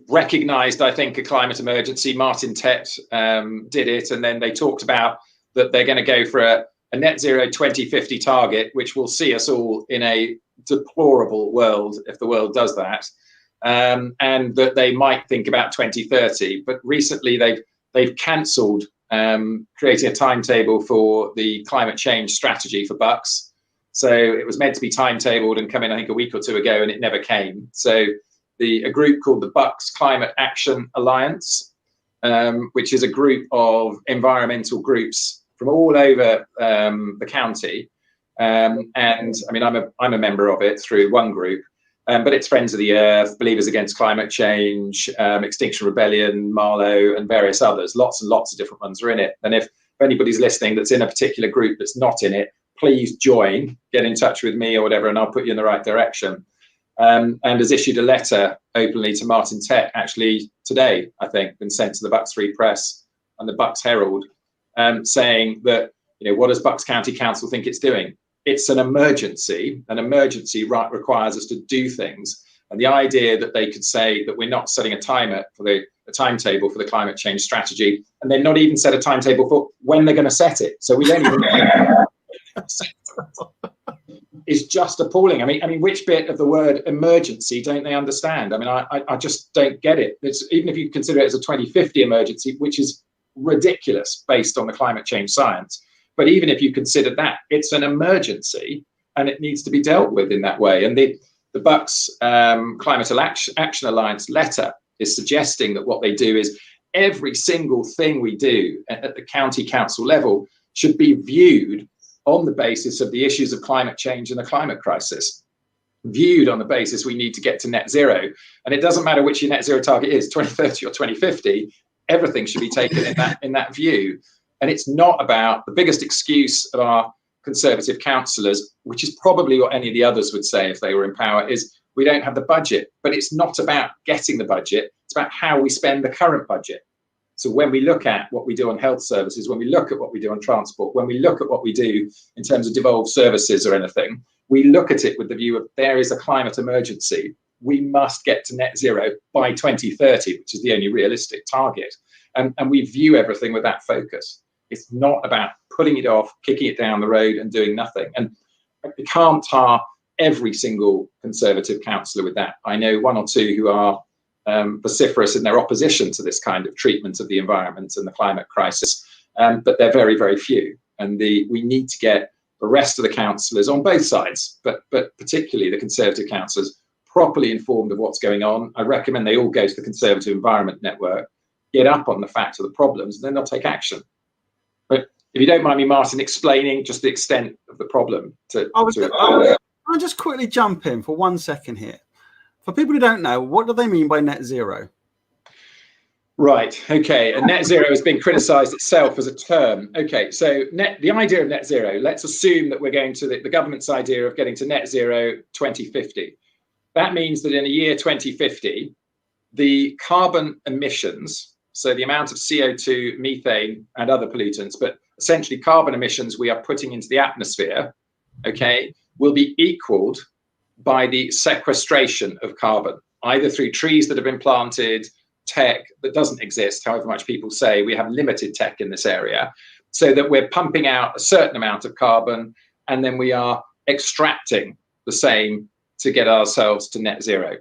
recognised, I think, a climate emergency. Martin Tett did it, and then they talked about that they're going to go for a net zero 2050 target, which will see us all in a deplorable world if the world does that, and that they might think about 2030. But recently they've cancelled creating a timetable for the climate change strategy for Bucks. So it was meant to be timetabled and come in, I think, a week or two ago, and it never came. So a group called the Bucks Climate Action Alliance, which is a group of environmental groups from all over the county. And I'm a member of it through one group. But it's Friends of the Earth, Believers Against Climate Change, Extinction Rebellion, Marlow, and various others. Lots and lots of different ones are in it. And if anybody's listening that's in a particular group that's not in it, please join, get in touch with me or whatever, and I'll put you in the right direction. And has issued a letter openly to Martin Tett, actually today, I think, been sent to the Bucks Free Press and the Bucks Herald, saying that, what does Bucks County Council think it's doing? It's an emergency. An emergency requires us to do things. And the idea that they could say that we're not setting a timetable for the climate change strategy, and they've not even set a timetable for when they're going to set it. So we don't even know. Is just appalling. Which bit of the word emergency don't they understand? I just don't get it. Even if you consider it as a 2050 emergency, which is ridiculous based on the climate change science. But even if you consider that, it's an emergency and it needs to be dealt with in that way. And the Bucks Climate Action Alliance letter is suggesting that what they do is every single thing we do at the county council level should be viewed on the basis of the issues of climate change and the climate crisis, viewed on the basis we need to get to net zero. And it doesn't matter which your net zero target is, 2030 or 2050, everything should be taken in that view. And it's not about the biggest excuse of our Conservative councillors, which is probably what any of the others would say if they were in power, is we don't have the budget. But it's not about getting the budget, it's about how we spend the current budget. So when we look at what we do on health services, when we look at what we do on transport, when we look at what we do in terms of devolved services or anything, we look at it with the view of there is a climate emergency. We must get to net zero by 2030, which is the only realistic target. And we view everything with that focus. It's not about putting it off, kicking it down the road and doing nothing. And we can't tar every single Conservative councillor with that. I know one or two who are vociferous in their opposition to this kind of treatment of the environment and the climate crisis, but they're very, very few. And we need to get the rest of the councillors on both sides, but particularly the Conservative councillors, properly informed of what's going on. I recommend they all go to the Conservative Environment Network, get up on the fact of the problems, and then they'll take action. But if you don't mind me, Martin, explaining just the extent of the problem I'll just quickly jump in for 1 second here. For people who don't know, what do they mean by net zero? Right. Okay. And net zero has been criticised itself as a term. Okay. So the idea of net zero, let's assume that we're going to the government's idea of getting to net zero 2050. That means that in the year 2050, the carbon emissions, so the amount of CO2, methane and other pollutants, but essentially carbon emissions we are putting into the atmosphere, okay, will be equaled by the sequestration of carbon, either through trees that have been planted, tech that doesn't exist, however much people say we have limited tech in this area, so that we're pumping out a certain amount of carbon and then we are extracting the same to get ourselves to net zero.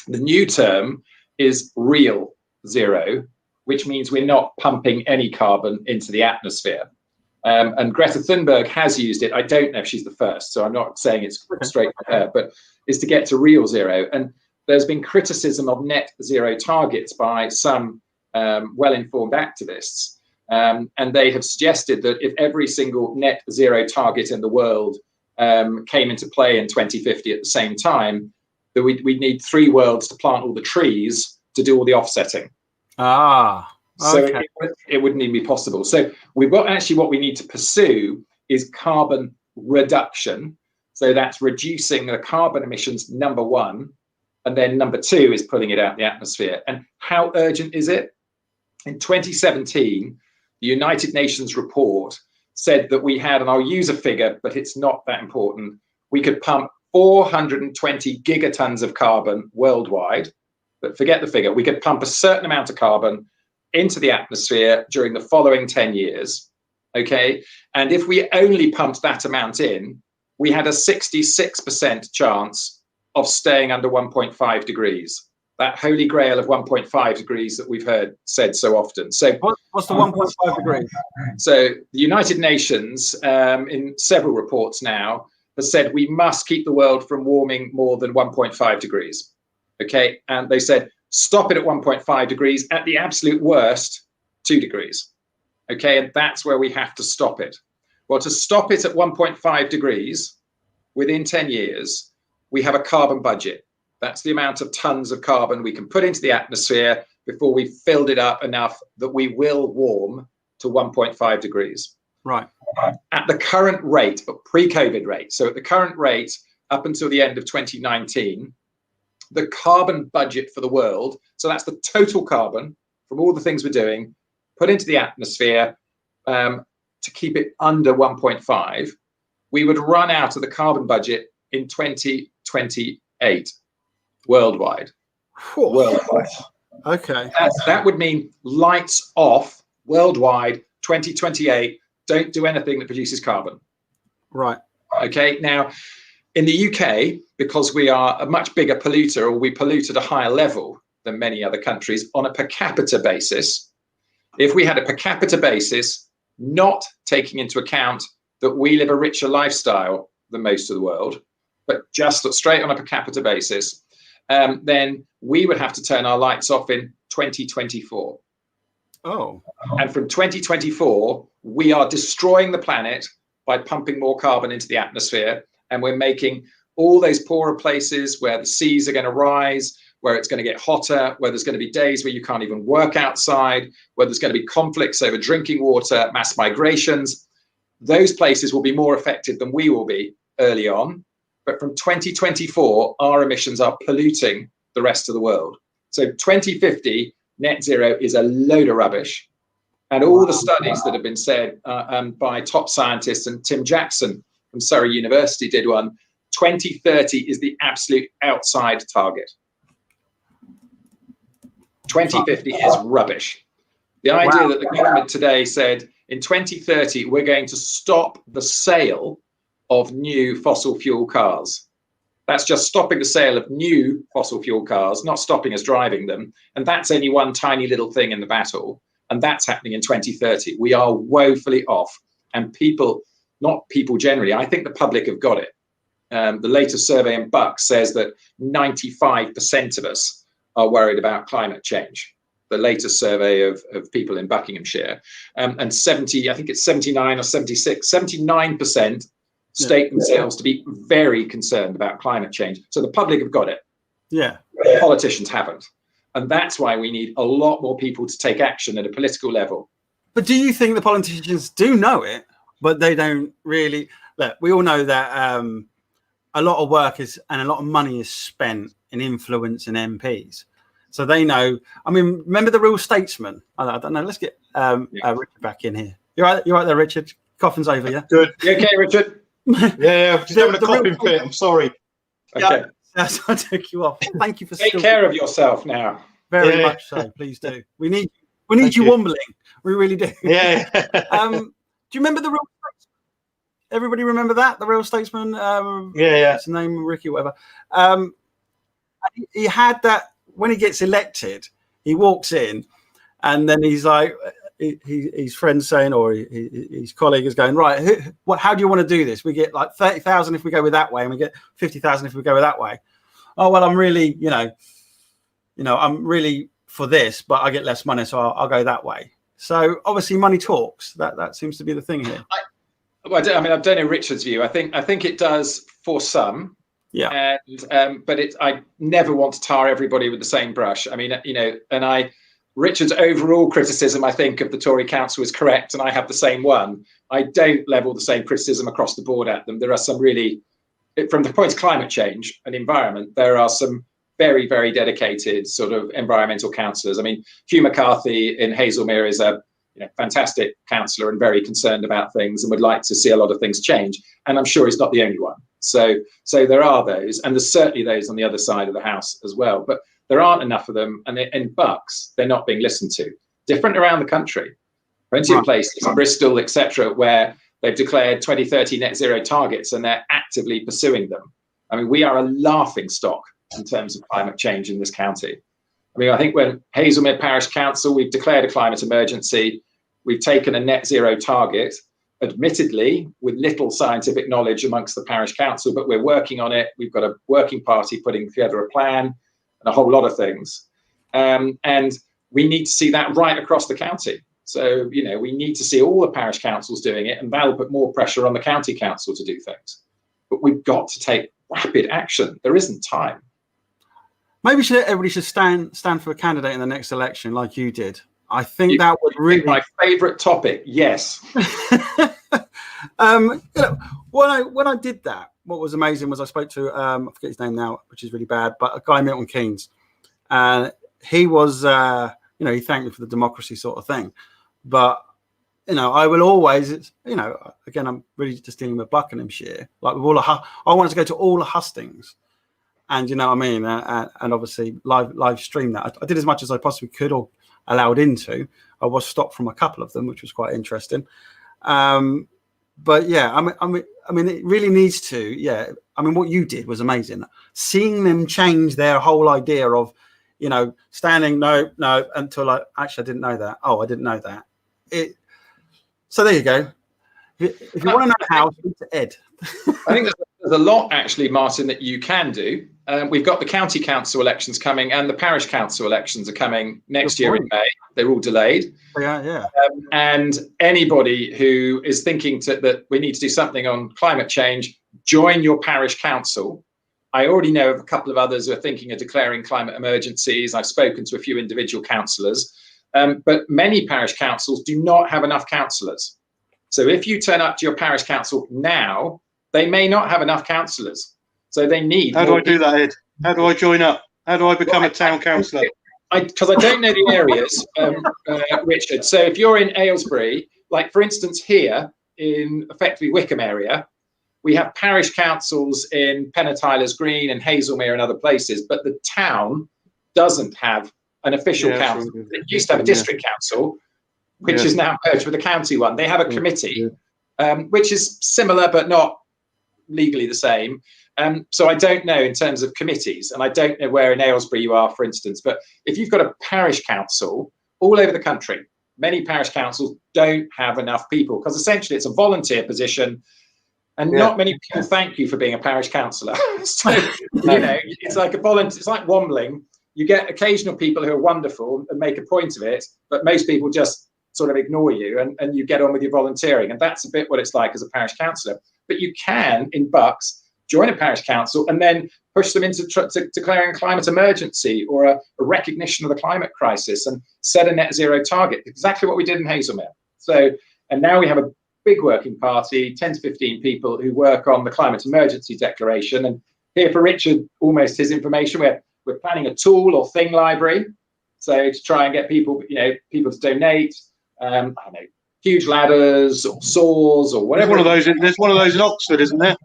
The new term is real zero, which means we're not pumping any carbon into the atmosphere. And Greta Thunberg has used it. I don't know if she's the first, so I'm not saying it's straight to her, but is to get to real zero. And there's been criticism of net zero targets by some well-informed activists. And they have suggested that if every single net zero target in the world came into play in 2050 at the same time, that we'd need 3 worlds to plant all the trees to do all the offsetting. Okay. So it wouldn't even be possible. So we've got actually what we need to pursue is carbon reduction. So that's reducing the carbon emissions, number 1. And then number 2 is putting it out the atmosphere. And how urgent is it? In 2017, the United Nations report said that we had, and I'll use a figure, but it's not that important, we could pump 420 gigatons of carbon worldwide. But forget the figure. We could pump a certain amount of carbon into the atmosphere during the following 10 years, okay? And if we only pumped that amount in, we had a 66% chance of staying under 1.5 degrees. That holy grail of 1.5 degrees that we've heard said so often. So what's the 1.5 degrees? So the United Nations, in several reports now, has said we must keep the world from warming more than 1.5 degrees, okay? And they said, stop it at 1.5 degrees, at the absolute worst, 2 degrees. Okay, and that's where we have to stop it. Well, to stop it at 1.5 degrees within 10 years, we have a carbon budget. That's the amount of tons of carbon we can put into the atmosphere before we've filled it up enough that we will warm to 1.5 degrees. Right. At the current rate, but pre-COVID rate, so at the current rate up until the end of 2019, the carbon budget for the world, so that's the total carbon from all the things we're doing, put into the atmosphere to keep it under 1.5, we would run out of the carbon budget in 2028 worldwide. Worldwide. Okay. That would mean lights off worldwide, 2028, don't do anything that produces carbon. Right. Okay, now, in the UK, because we are a much bigger polluter, or we pollute at a higher level than many other countries on a per capita basis, if we had a per capita basis, not taking into account that we live a richer lifestyle than most of the world, but just straight on a per capita basis, then we would have to turn our lights off in 2024. Oh. And from 2024, we are destroying the planet by pumping more carbon into the atmosphere. And we're making all those poorer places where the seas are going to rise, where it's going to get hotter, where there's going to be days where you can't even work outside, where there's going to be conflicts over drinking water, mass migrations. Those places will be more affected than we will be early on. But from 2024, our emissions are polluting the rest of the world. So 2050, net zero is a load of rubbish. And all the studies that have been said by top scientists, and Tim Jackson from Surrey University did one, 2030 is the absolute outside target. 2050 is rubbish. The idea that the government today said in 2030, we're going to stop the sale of new fossil fuel cars. That's just stopping the sale of new fossil fuel cars, not stopping us driving them. And that's only one tiny little thing in the battle. And that's happening in 2030. We are woefully off. And people, not people generally, I think the public have got it. The latest survey in Bucks says that 95% of us are worried about climate change. The latest survey of people in Buckinghamshire. And 70, I think it's 79 or 76, 79% state themselves to be very concerned about climate change. So the public have got it. Yeah. Politicians haven't. And that's why we need a lot more people to take action at a political level. But do you think the politicians do know it, but they don't really? Look, we all know that a lot of work is and a lot of money is spent in influencing MPs. So they know. I mean, remember the real statesman? I don't know. Let's get Richard back in here. You're right there, Richard. Coughing's over, yeah? Good. You okay, Richard? Yeah, I'm just having a coughing fit. I'm sorry. Okay. That's why I took you off. Thank you for take care of yourself now. Very much so. Please do. We need you wombling. We really do. Yeah. Do you remember the real statesman? Everybody remember that? The real statesman? Yeah. What's his name? Ricky, whatever. He had that when he gets elected, he walks in and then he's like, his friend's saying, or his colleague is going, right, how do you want to do this? We get like 30,000 if we go with that way, and we get 50,000 if we go with that way. Oh, well, I'm really, I'm really for this, but I get less money, so I'll go that way. So obviously money talks. That seems to be the thing here. I don't know Richard's view. I think it does for some. Yeah. And but I never want to tar everybody with the same brush. I mean, Richard's overall criticism, I think, of the Tory council is correct, and I have the same one. I don't level the same criticism across the board at them. There are some really, from the point of climate change and environment, there are some very, very dedicated sort of environmental councillors. I mean, Hugh McCarthy in Hazelmere is a fantastic councillor and very concerned about things and would like to see a lot of things change. And I'm sure he's not the only one. So there are those, and there's certainly those on the other side of the house as well. But there aren't enough of them, and in Bucks, they're not being listened to. Different around the country. Plenty of places, Bristol, etc., where they've declared 2030 net zero targets and they're actively pursuing them. I mean, we are a laughing stock in terms of climate change in this county. I mean, I think when Hazelmere Parish Council, we've declared a climate emergency, we've taken a net zero target, admittedly with little scientific knowledge amongst the parish council, but we're working on it. We've got a working party putting together a plan and a whole lot of things. And we need to see that right across the county. So, we need to see all the parish councils doing it, and that'll put more pressure on the county council to do things. But we've got to take rapid action. There isn't time. Maybe everybody should stand for a candidate in the next election like you did. I think that would really... My favourite topic, yes. When I did that, what was amazing was I spoke to, I forget his name now, which is really bad, but a guy, Milton Keynes. And he was, he thanked me for the democracy sort of thing. But, I will always, again, I'm really just dealing with Buckinghamshire. Like with I wanted to go to all the hustings. And, you know what I mean? And obviously live stream that. I did as much as I possibly could or allowed into. I was stopped from a couple of them, which was quite interesting. But yeah, I mean, it really needs to. Yeah, I mean, what you did was amazing. Seeing them change their whole idea of, standing no until actually I didn't know that. Oh, I didn't know that. So there you go. If you want to know how, speak to Ed. I think there's a lot actually, Martin, that you can do. We've got the county council elections coming, and the parish council elections are coming next year in May. They're all delayed. Yeah. And anybody who is thinking that we need to do something on climate change, join your parish council I already know of a couple of others who are thinking of declaring climate emergencies. I've spoken to a few individual councillors, but many parish councils do not have enough councillors. So if you turn up to your parish council now, they may not have enough councillors. So they need. How do I do that, Ed? How do I join up? How do I become a town councillor? Because I don't know the areas, Richard. So if you're in Aylesbury, like for instance here in effectively Wycombe area, we have parish councils in Tyler's Green and Hazelmere and other places, but the town doesn't have an official council. It used to have a district council, which is now merged with a county one. They have a committee, which is similar but not legally the same. So I don't know in terms of committees, and I don't know where in Aylesbury you are, for instance, but if you've got a parish council all over the country, many parish councils don't have enough people because essentially it's a volunteer position, and not many people thank you for being a parish councillor. So, it's like a volunteer, it's like Wombling. You get occasional people who are wonderful and make a point of it, but most people just sort of ignore you and you get on with your volunteering. And that's a bit what it's like as a parish councillor. But you can, in Bucks, join a parish council and then push them into declaring a climate emergency or a recognition of the climate crisis and set a net zero target, exactly what we did in Hazelmere. So, and now we have a big working party, 10 to 15 people who work on the climate emergency declaration. And here for Richard, almost his information, we're planning a tool or thing library. So to try and get people, people to donate, I don't know, huge ladders or saws or whatever. There's one of those in Oxford, isn't there?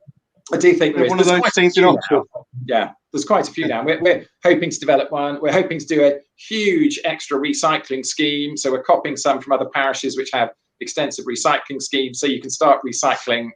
I do think there is. One of those things in Oxford. Yeah, there's quite a few now. We're hoping to develop one. We're hoping to do a huge extra recycling scheme. So we're copying some from other parishes which have extensive recycling schemes. So you can start recycling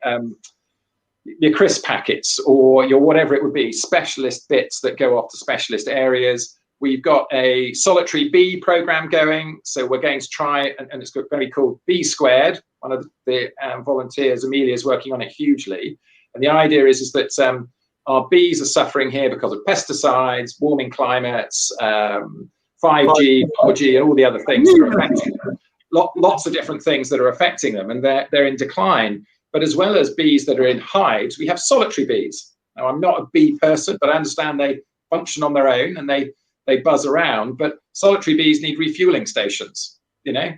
your crisp packets or your whatever it would be, specialist bits that go off to specialist areas. We've got a solitary bee program going. So we're going to try, and it's going to be called Bee Squared. One of the volunteers, Amelia, is working on it hugely. And the idea is that our bees are suffering here because of pesticides, warming climates, 5G, 4G, and all the other things that are affecting them. Lots of different things that are affecting them, and they're in decline. But as well as bees that are in hives, we have solitary bees. Now, I'm not a bee person, but I understand they function on their own and they buzz around. But solitary bees need refueling stations,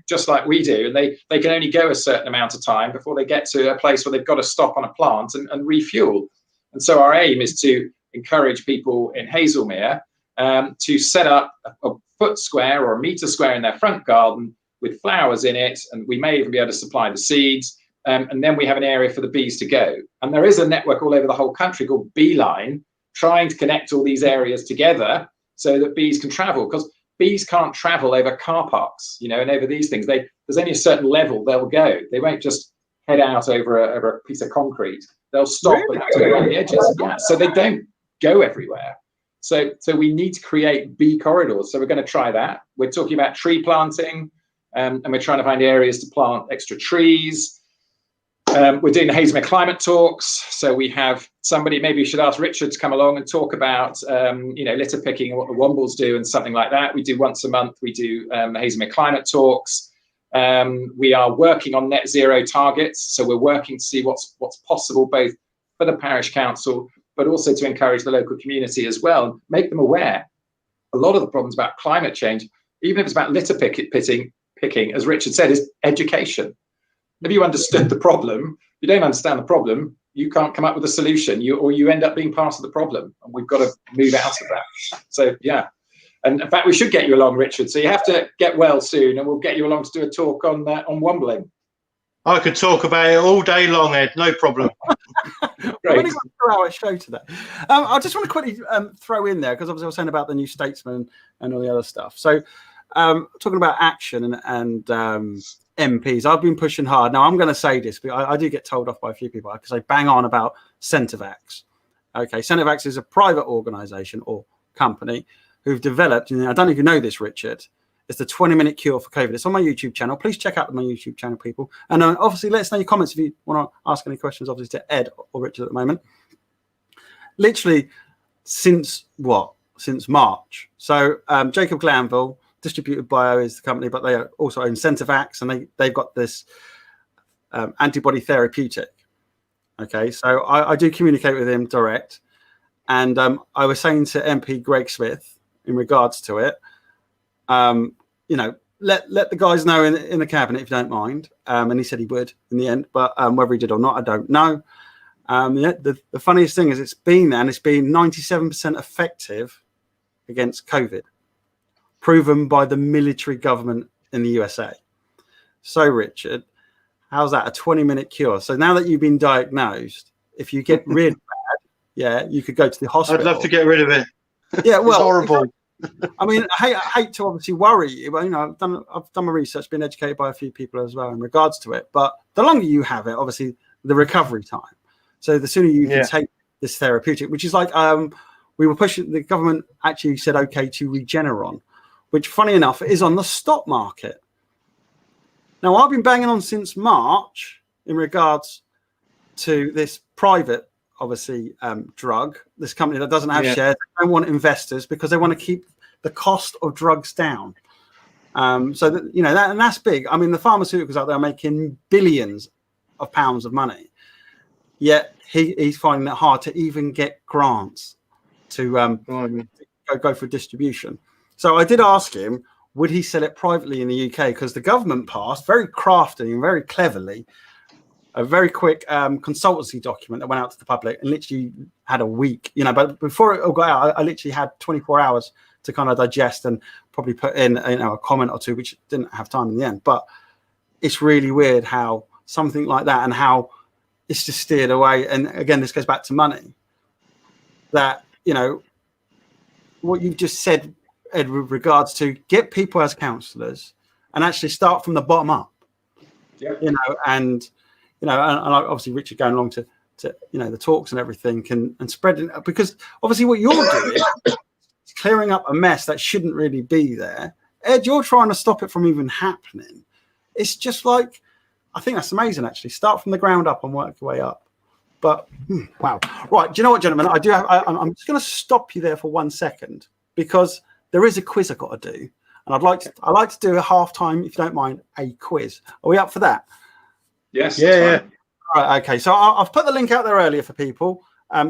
just like we do. And they can only go a certain amount of time before they get to a place where they've got to stop on a plant and refuel. And so our aim is to encourage people in Hazelmere to set up a foot square or a metre square in their front garden with flowers in it. And we may even be able to supply the seeds. And then we have an area for the bees to go. And there is a network all over the whole country called Beeline, trying to connect all these areas together so that bees can travel. Because bees can't travel over car parks, and over these things. There's only a certain level they'll go. They won't just head out over a piece of concrete. They'll stop around the edges. Yeah, so they don't go everywhere. So we need to create bee corridors. So we're going to try that. We're talking about tree planting, and we're trying to find areas to plant extra trees. We're doing the Hazelmere climate talks. So we have somebody, maybe we should ask Richard to come along and talk about, litter picking and what the Wombles do and something like that. We do once a month, we do Hazelmere climate talks. We are working on net zero targets. So we're working to see what's possible, both for the parish council, but also to encourage the local community as well, make them aware. A lot of the problems about climate change, even if it's about litter picking, as Richard said, is education. If you understood the problem, you don't understand the problem, you can't come up with a solution, you end up being part of the problem. And we've got to move out of that. So, yeah. And in fact, we should get you along, Richard. So you have to get well soon, and we'll get you along to do a talk on wombling. I could talk about it all day long, Ed. No problem. We've only got a 2-hour show today. I just want to quickly throw in there, because obviously I was saying about the New Statesman and all the other stuff. So talking about action and MPs, I've been pushing hard. Now I'm going to say this, but I do get told off by a few people because I bang on about Centrevax. Okay, Centrevax is a private organisation or company who've developed, and I don't know if you know this, Richard, it's the 20-minute cure for COVID. It's on my YouTube channel. Please check out my YouTube channel, people. And obviously, let us know your comments if you want to ask any questions, obviously, to Ed or Richard at the moment. Literally, since March. So Jacob Glanville, Distributed Bio is the company, but they are also own Centrevax, and they've got this antibody therapeutic. Okay, so I do communicate with him direct. And I was saying to MP Greg Smith in regards to it, you know, let the guys know in the cabinet if you don't mind. And he said he would in the end, but whether he did or not, I don't know. Yeah, the funniest thing is it's been there, and it's been 97% effective against COVID, proven by the military government in the USA. So, Richard, how's that? A 20-minute cure. So now that you've been diagnosed, if you get really bad, yeah, you could go to the hospital. I'd love to get rid of it. Yeah, well, it's horrible. I mean, I hate to obviously worry you, but you know, I've done my research, been educated by a few people as well in regards to it. But the longer you have it, obviously, the recovery time. So the sooner you can take this therapeutic, which is like we were pushing. The government actually said okay to Regeneron, which, funny enough, is on the stock market. Now, I've been banging on since March in regards to this private, obviously, drug. This company that doesn't have shares, they don't want investors because they want to keep the cost of drugs down. So that, you know, and that's big. I mean, the pharmaceuticals out there are making billions of pounds of money. Yet he's finding it hard to even get grants to go for distribution. So I did ask him, would he sell it privately in the UK? Because the government passed very craftily and very cleverly a very quick consultancy document that went out to the public and literally had a week. You know, but before it all got out, I literally had 24 hours to kind of digest and probably put in a comment or two, which didn't have time in the end. But it's really weird how something like that and how it's just steered away. And again, this goes back to money. That, you know, what you've just said, Ed, with regards to get people as counsellors and actually start from the bottom up. Yeah. You know, and obviously Richard going along to you know the talks and everything and spreading, because obviously what you're doing is clearing up a mess that shouldn't really be there. Ed, you're trying to stop it from even happening. It's just like, I think that's amazing, actually. Start from the ground up and work your way up. But wow, right? Do you know what, gentlemen? I'm just going to stop you there for 1 second because there is a quiz I've got to do, and I'd like to do a halftime, if you don't mind, a quiz. Are we up for that? Yes. Yeah. All right. Okay. So I've put the link out there earlier for people.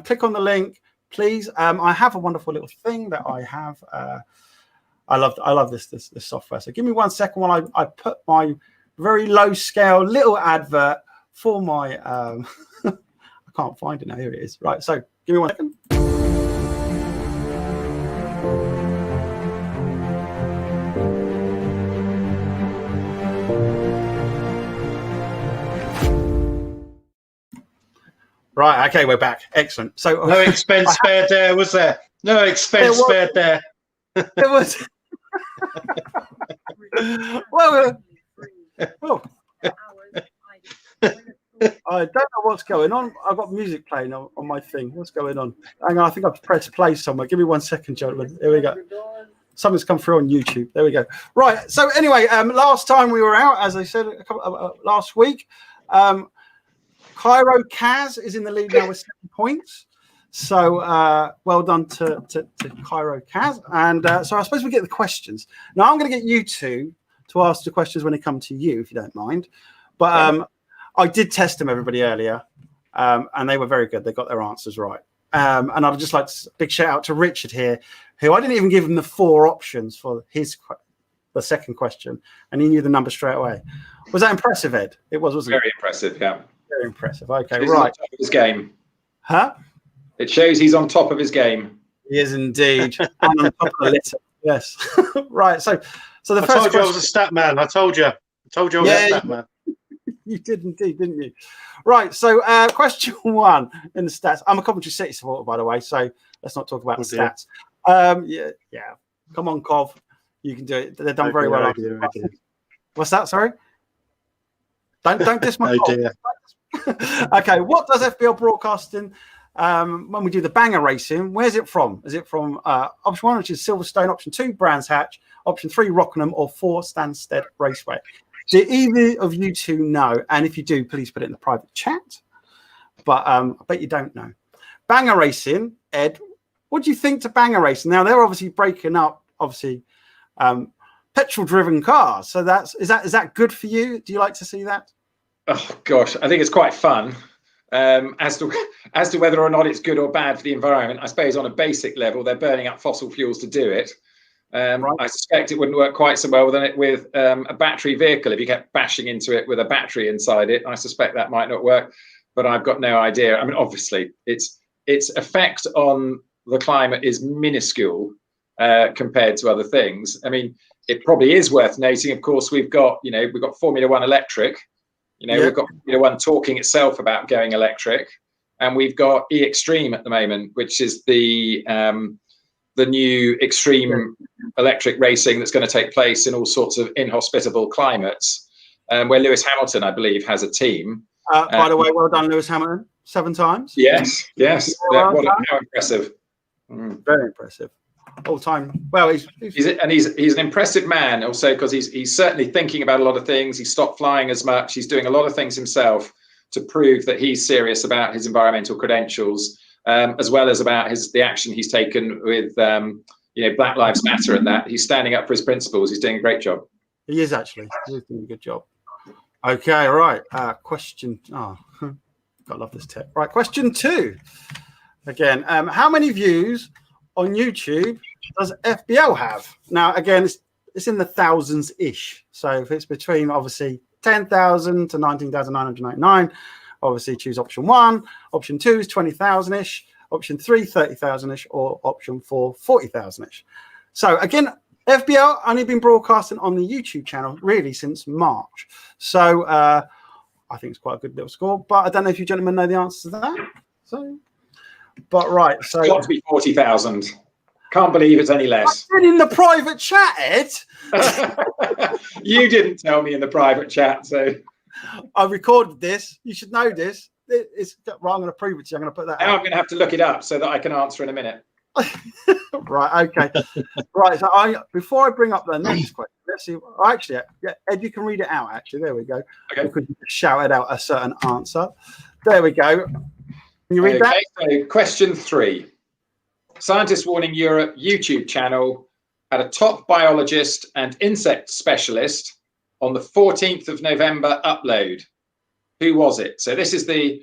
Click on the link, please. I have a wonderful little thing that I have. I love this software. So give me 1 second while I put my very low scale little advert for my I can't find it now. Here it is. Right, so give me 1 second. Right, okay, we're back. Excellent. So no expense spared there, was there? No expense spared there. It was. well, I don't know what's going on. I've got music playing on my thing. What's going on? Hang on, I think I've pressed play somewhere. Give me 1 second, gentlemen. Here we go. Something's come through on YouTube. There we go. Right. So anyway, last time we were out, as I said last week, Cairo Kaz is in the lead now with 7 points. So well done to Cairo Kaz. And so I suppose we get the questions. Now I'm going to get you two to ask the questions when they come to you, if you don't mind. But I did test them, everybody, earlier, and they were very good. They got their answers right. And I'd just like to big shout out to Richard here, who I didn't even give him the 4 options for the second question, and he knew the number straight away. Was that impressive, Ed? It was, wasn't it? Very impressive, yeah. Very impressive. Okay, he's right. On top of his game. Huh? It shows he's on top of his game. He is indeed. I'm on top of the litter. Yes. Right. So the first told you I was a stat man. I told you I was a stat man. You did indeed, didn't you? Right. So question 1 in the stats. I'm a Coventry City supporter, by the way, so let's not talk about the stats. Yeah. Come on, Cov. You can do it. They've done very well. What's that? Sorry. Don't diss my Okay. What does FBL Broadcasting when we do the banger racing? Where's it from? Is it from option 1, which is Silverstone, option 2, Brands Hatch, option 3, Rockingham, or 4, Stansted Raceway? Do either of you two know? And if you do, please put it in the private chat. But I bet you don't know. Banger racing, Ed. What do you think to banger racing? Now they're obviously breaking up, petrol-driven cars. So is that good for you? Do you like to see that? Oh gosh, I think it's quite fun. As to whether or not it's good or bad for the environment, I suppose on a basic level, they're burning up fossil fuels to do it. Right. I suspect it wouldn't work quite so well with a battery vehicle. If you kept bashing into it with a battery inside it, I suspect that might not work. But I've got no idea. I mean, obviously, its effect on the climate is minuscule compared to other things. I mean, it probably is worth noting. Of course, we've got Formula One electric. We've got Formula One talking itself about going electric, and we've got E-Extreme at the moment, which is the new extreme electric racing that's going to take place in all sorts of inhospitable climates, where Lewis Hamilton, I believe, has a team. By the way, well done, Lewis Hamilton, 7 times. Yes. How impressive! Very impressive. All time. Well, he's an impressive man also, because he's certainly thinking about a lot of things. He stopped flying as much. He's doing a lot of things himself to prove that he's serious about his environmental credentials, as well as about the action he's taken with Black Lives Matter, and that he's standing up for his principles. He's doing a great job. He is actually. He's doing a good job. Okay, right. Question. Oh, gotta love this tech. Right, question 2. Again, how many views on YouTube does FBL have? Now, again, it's in the thousands ish. So if it's between obviously 10,000 to 19,999, obviously choose option 1. Option 2 is 20,000 ish. Option 3, 30,000 ish, or option 4, 40,000 ish. So again, FBL only been broadcasting on the YouTube channel really since March. So I think it's quite a good little score, but I don't know if you gentlemen know the answer to that. So, but right, so it's got to be 40,000. Can't believe it's any less. I said in the private chat, Ed. You didn't tell me in the private chat, so I recorded this. You should know this. It's right. I'm going to prove it to you. I'm going to put that. Now I'm going to have to look it up so that I can answer in a minute. Right. Okay. Right. So before I bring up the next question, let's see. Actually, yeah, Ed, you can read it out. Actually, there we go. Okay. Because you shouted out a certain answer. There we go. Can you read that? So question 3. Scientists warning Europe YouTube channel had a top biologist and insect specialist on the 14th of November upload. Who was it? So this is the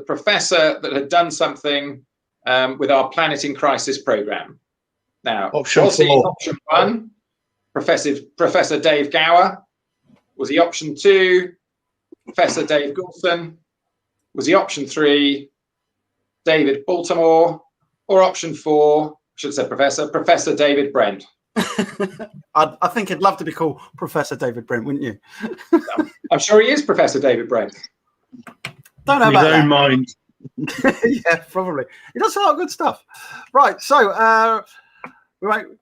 professor that had done something with our Planet in Crisis program. Now, was he option 1, Professor Dave Gower? Was he option 2, Professor Dave Goulson? Was he option 3, David Baltimore? Or option 4, I should have said Professor David Brent? I think he'd love to be called Professor David Brent, wouldn't you? I'm sure he is Professor David Brent. Don't know about his own mind. Yeah, probably. He does a lot of good stuff. Right, so we won't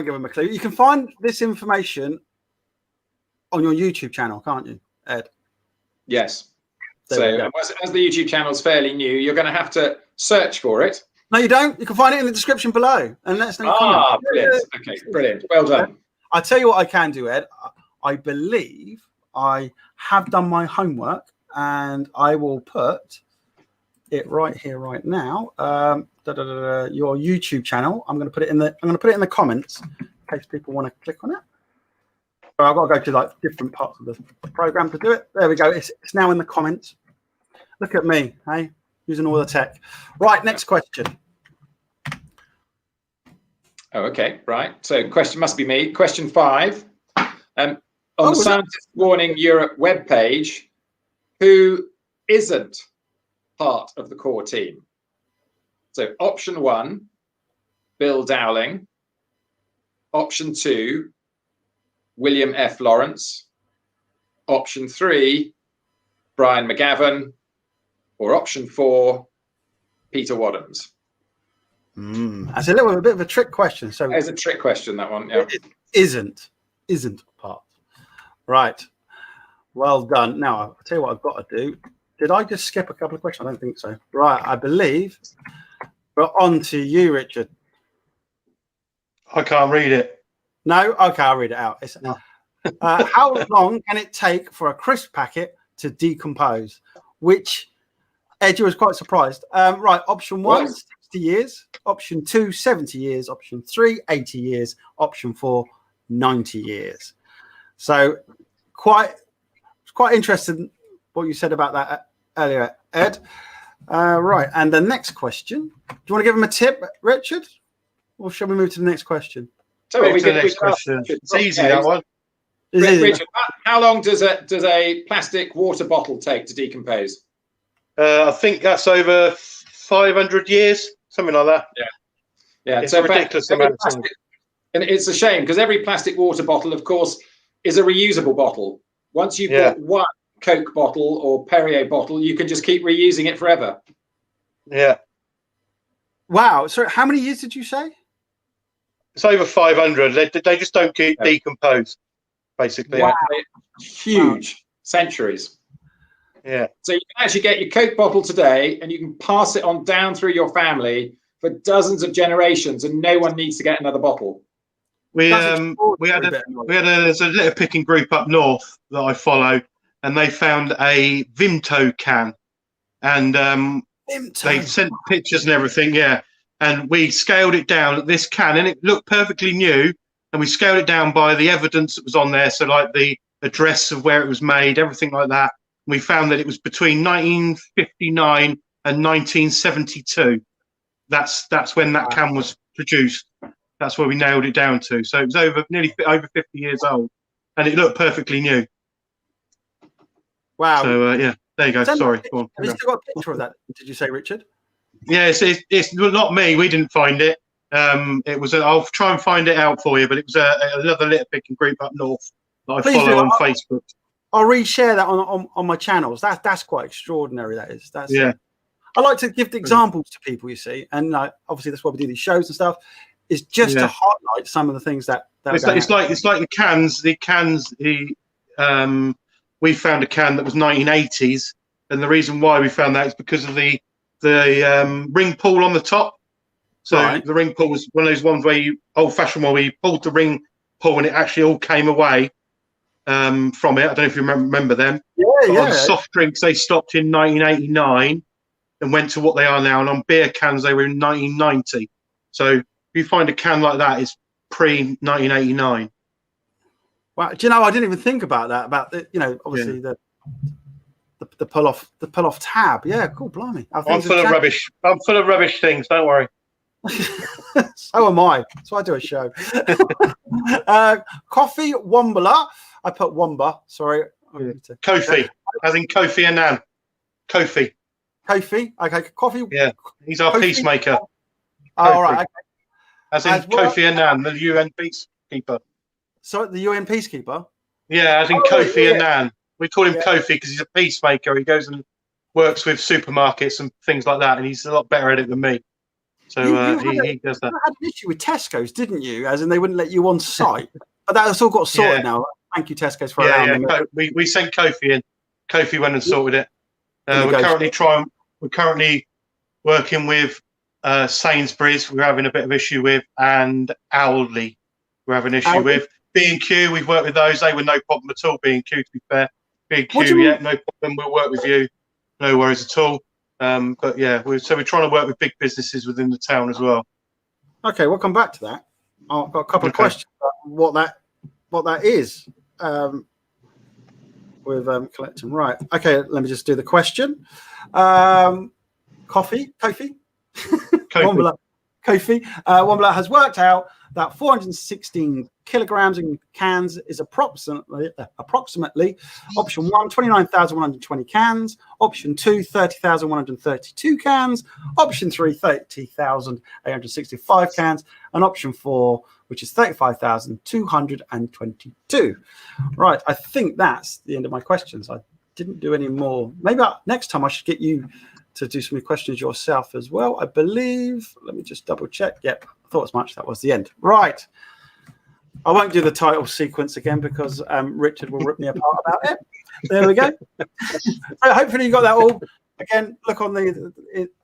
give him a clue. You can find this information on your YouTube channel, can't you, Ed? Yes. So as the YouTube channel is fairly new, you're going to have to search for it. No, you don't. You can find it in the description below, and let us know. Brilliant. Okay, brilliant. Well done. I'll tell you what I can do, Ed. I believe I have done my homework, and I will put it right here, right now. Your YouTube channel. I'm going to put it in the comments in case people want to click on it. So I've got to go to like different parts of the program to do it. There we go. It's now in the comments. Look at me, hey, using all the tech. Right, next question. Oh, okay, right. So question must be me. Question 5. On the Scientist Warning Europe webpage, who isn't part of the core team? So option 1, Bill Dowling. Option 2, William F. Lawrence. Option 3, Brian McGavin. Or option 4, Peter Wadhams. That's a bit of a trick question. So it's a trick question, that one. Yeah. It isn't part. Right. Well done. Now I'll tell you what I've got to do. Did I just skip a couple of questions? I don't think so. Right. I believe we're on to you, Richard. I can't read it. No? Okay, I'll read it out. It's, how long can it take for a crisp packet to decompose? Which Ed, you was quite surprised. Right, option 1, 60 years. Option 2, 70 years. Option 3, 80 years. Option 4, 90 years. So quite interesting what you said about that, earlier, Ed. Right, and the next question. Do you want to give him a tip, Richard? Or shall we move to the next question? So Move to the next question. It's easy, that one. Richard, how long does a plastic water bottle take to decompose? I think that's over 500 years, something like that. Yeah. It's a ridiculous amount of time. And it's a shame because every plastic water bottle, of course, is a reusable bottle. Once you've got one Coke bottle or Perrier bottle, you can just keep reusing it forever. Yeah. Wow. So how many years did you say? It's over 500. They just don't decompose, basically. Wow. Huge. Centuries. Yeah. So you can actually get your Coke bottle today and you can pass it on down through your family for dozens of generations and no one needs to get another bottle. There's a litter picking group up north that I follow, and they found a Vimto can, and they sent pictures and everything. Yeah, and we scaled it down at this can, and it looked perfectly new. And we scaled it down by the evidence that was on there, so like the address of where it was made, everything like that. And we found that it was between 1959 and 1972. That's when that can was produced. That's where we nailed it down to. So it was nearly over 50 years old, and it looked perfectly new. Wow. So yeah, there you go. Sorry. Go on. Have you still got a picture of that? Did you say, Richard? Yeah, it's not me. We didn't find it. It was. I'll try and find it out for you. But it was another litter picking group up north that I follow on Facebook. I'll reshare that on my channels. That's quite extraordinary. That is. That's I like to give the examples to people. You see, and obviously that's why we do these shows and stuff. Is just to highlight some of the things that it's like the cans. We found a can that was 1980s, and the reason why we found that is because of the ring pull on the top. So the ring pull was one of those ones where old-fashioned one where you pulled the ring pull and it actually all came away from it. I don't know if you remember them. On soft drinks, they stopped in 1989 and went to what they are now, and on beer cans they were in 1990. So if you find a can like that, it's pre-1989. Wow, do you know? I didn't even think about that. About the, obviously the pull off tab. Yeah, cool, blimey. I'm full of rubbish. I'm full of rubbish things. Don't worry. So am I. So I do a show. Coffee Wombler. I put Womber. Sorry. Kofi, as in Kofi Annan. Kofi. Okay. Coffee. Yeah, he's our peacemaker. All right. Okay. As in Kofi Annan, the UN peacekeeper. So the UN peacekeeper? Yeah, as in Kofi Annan. We call him Kofi because he's a peacemaker. He goes and works with supermarkets and things like that, and he's a lot better at it than me. So he does that. You had an issue with Tesco's, didn't you? As in they wouldn't let you on site. But that's all got sorted now. Thank you, Tesco's, for allowing me. We sent Kofi in. Kofi went and sorted it. We're currently working with Sainsbury's. We're having a bit of issue with, and Owley. We're having an issue with. B&Q, we've worked with those. They were no problem at all. B&Q, to be fair. B&Q, no problem. We'll work with you. No worries at all. But yeah, we're trying to work with big businesses within the town as well. Okay, we'll come back to that. I've got a couple of questions about what that is with collecting. Right. Okay, let me just do the question. Kofi. Wombler has worked out that 416 kilograms in cans is approximately option 1, 29,120 cans, option 2, 30,132 cans, option 3, 30,865 cans, and option 4, which is 35,222. Right, I think that's the end of my questions. I didn't do any more. Maybe next time I should get you to do some questions yourself as well. I believe, let me just double check. Yep, I thought as much. That was the end. Right. I won't do the title sequence again because Richard will rip me apart about it. There we go. So hopefully you got that all. Again, look on in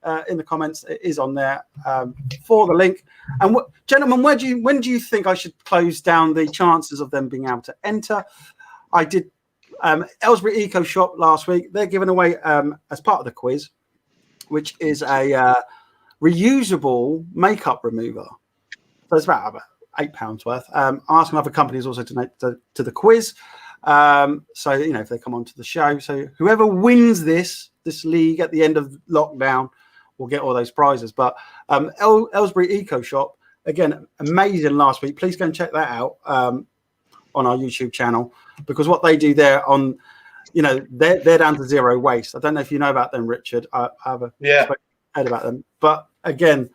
the comments. It is on there for the link. And gentlemen, when do you think I should close down the chances of them being able to enter? I did Aylesbury Eco Shop last week. They're giving away as part of the quiz, which is a reusable makeup remover. So it's about £8 worth. I'm asking other companies also to donate to the quiz. So if they come onto the show, so whoever wins this this league at the end of lockdown will get all those prizes. But Aylesbury Eco Shop, again, amazing last week. Please go and check that out on our YouTube channel, because what they do there on, they're down to zero waste. I don't know if you know about them, Richard. I have heard about them. But again,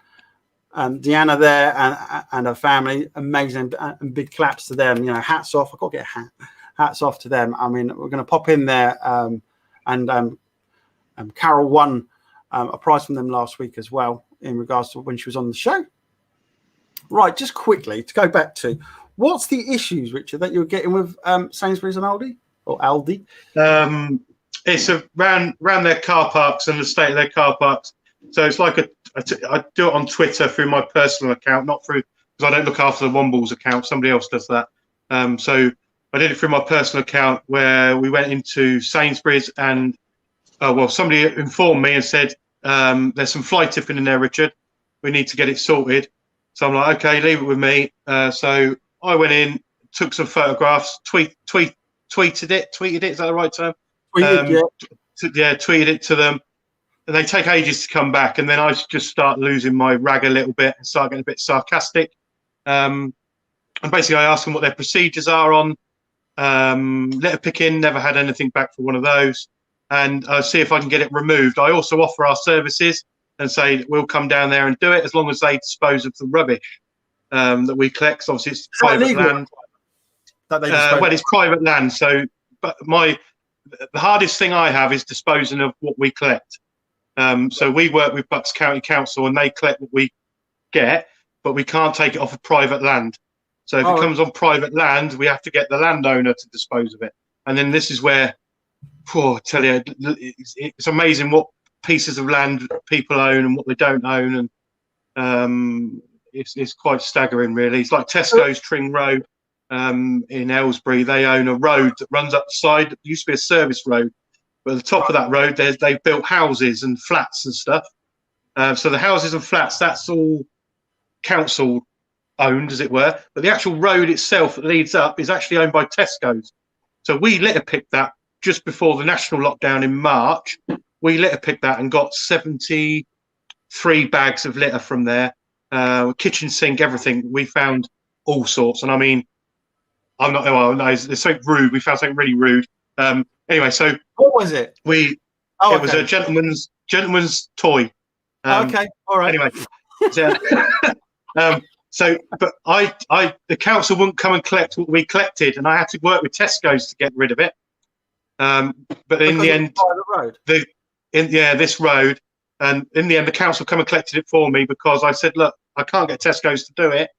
Deanna there and her family, amazing, and big claps to them. Hats off. I've got to get hats off to them. I mean, we're going to pop in there, and Carol won a prize from them last week as well in regards to when she was on the show. Right, just quickly to go back to, what's the issues, Richard, that you're getting with Sainsbury's and Aldi or Aldi? It's around their car parks and the state of their car parks. So it's like I do it on Twitter through my personal account, not through, because I don't look after the Wombles account. Somebody else does that. So I did it through my personal account, where we went into Sainsbury's and somebody informed me and said, there's some fly tipping in there, Richard. We need to get it sorted. So I'm like, okay, leave it with me. So I went in, took some photographs, tweeted it. Is that the right term? Tweeted it to them. And they take ages to come back. And then I just start losing my rag a little bit and start getting a bit sarcastic. And basically I ask them what their procedures are on litter picking. Never had anything back for one of those. And I'll see if I can get it removed. I also offer our services and say we'll come down there and do it, as long as they dispose of the rubbish that we collect. So obviously, it's private land. Well, it's private land. So, but the hardest thing I have is disposing of what we collect. So we work with Bucks County Council, and they collect what we get, but we can't take it off of private land. So if it comes on private land, we have to get the landowner to dispose of it. And then this is where, I tell you, it's amazing what pieces of land people own and what they don't own, and it's quite staggering, really. It's like Tesco's Tring Road in Aylesbury. They own a road that runs up the side. It used to be a service road, but at the top of that road, they've built houses and flats and stuff. So the houses and flats, that's all council owned, as it were. But the actual road itself that leads up is actually owned by Tesco's. So we litter picked that just before the national lockdown in March. We litter picked that and got 73 bags of litter from there. Kitchen sink, everything. We found all sorts. And I mean, I'm not, it's so rude. We found something really rude. Anyway, so what was it? It was a gentleman's toy. Okay, all right. Anyway, but the council wouldn't come and collect what we collected, and I had to work with Tesco's to get rid of it. But in the end, this road, and in the end, the council come and collected it for me, because I said, look, I can't get Tesco's to do it.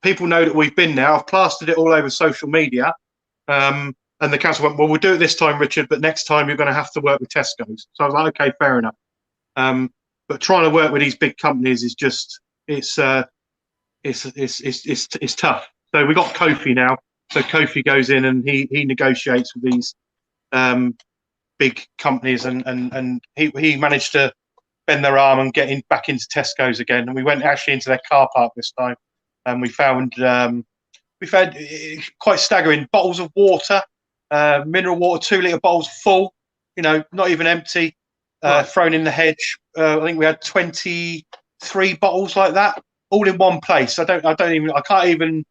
People know that we've been there. I've plastered it all over social media. And the council went, well, we'll do it this time, Richard, but next time you're going to have to work with Tesco's. So I was like, okay, fair enough. But trying to work with these big companies is just, it's tough. So we got Kofi now. So Kofi goes in and he negotiates with these big companies, and he managed to bend their arm and get back into Tesco's again. And we went actually into their car park this time, and we found quite staggering bottles of water, mineral water, 2 litre bottles full, not even empty, thrown in the hedge. I think we had 23 bottles like that, all in one place. I can't even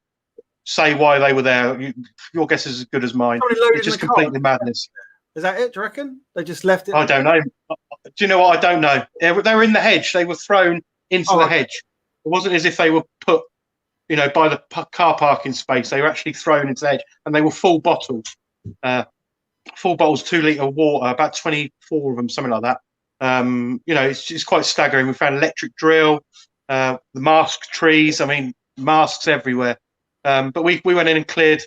say why they were there. Your guess is as good as mine. It's just completely madness. Is that it, do you reckon? They just left it? I don't know. Do you know what? I don't know. They were in the hedge. They were thrown into the hedge. It wasn't as if they were put, by the car parking space. They were actually thrown into the hedge, and they were full bottles. 4 bottles, 2 litre water, about 24 of them, something like that. It's quite staggering. We found electric drill, the mask trees. I mean, masks everywhere. But we went in and cleared,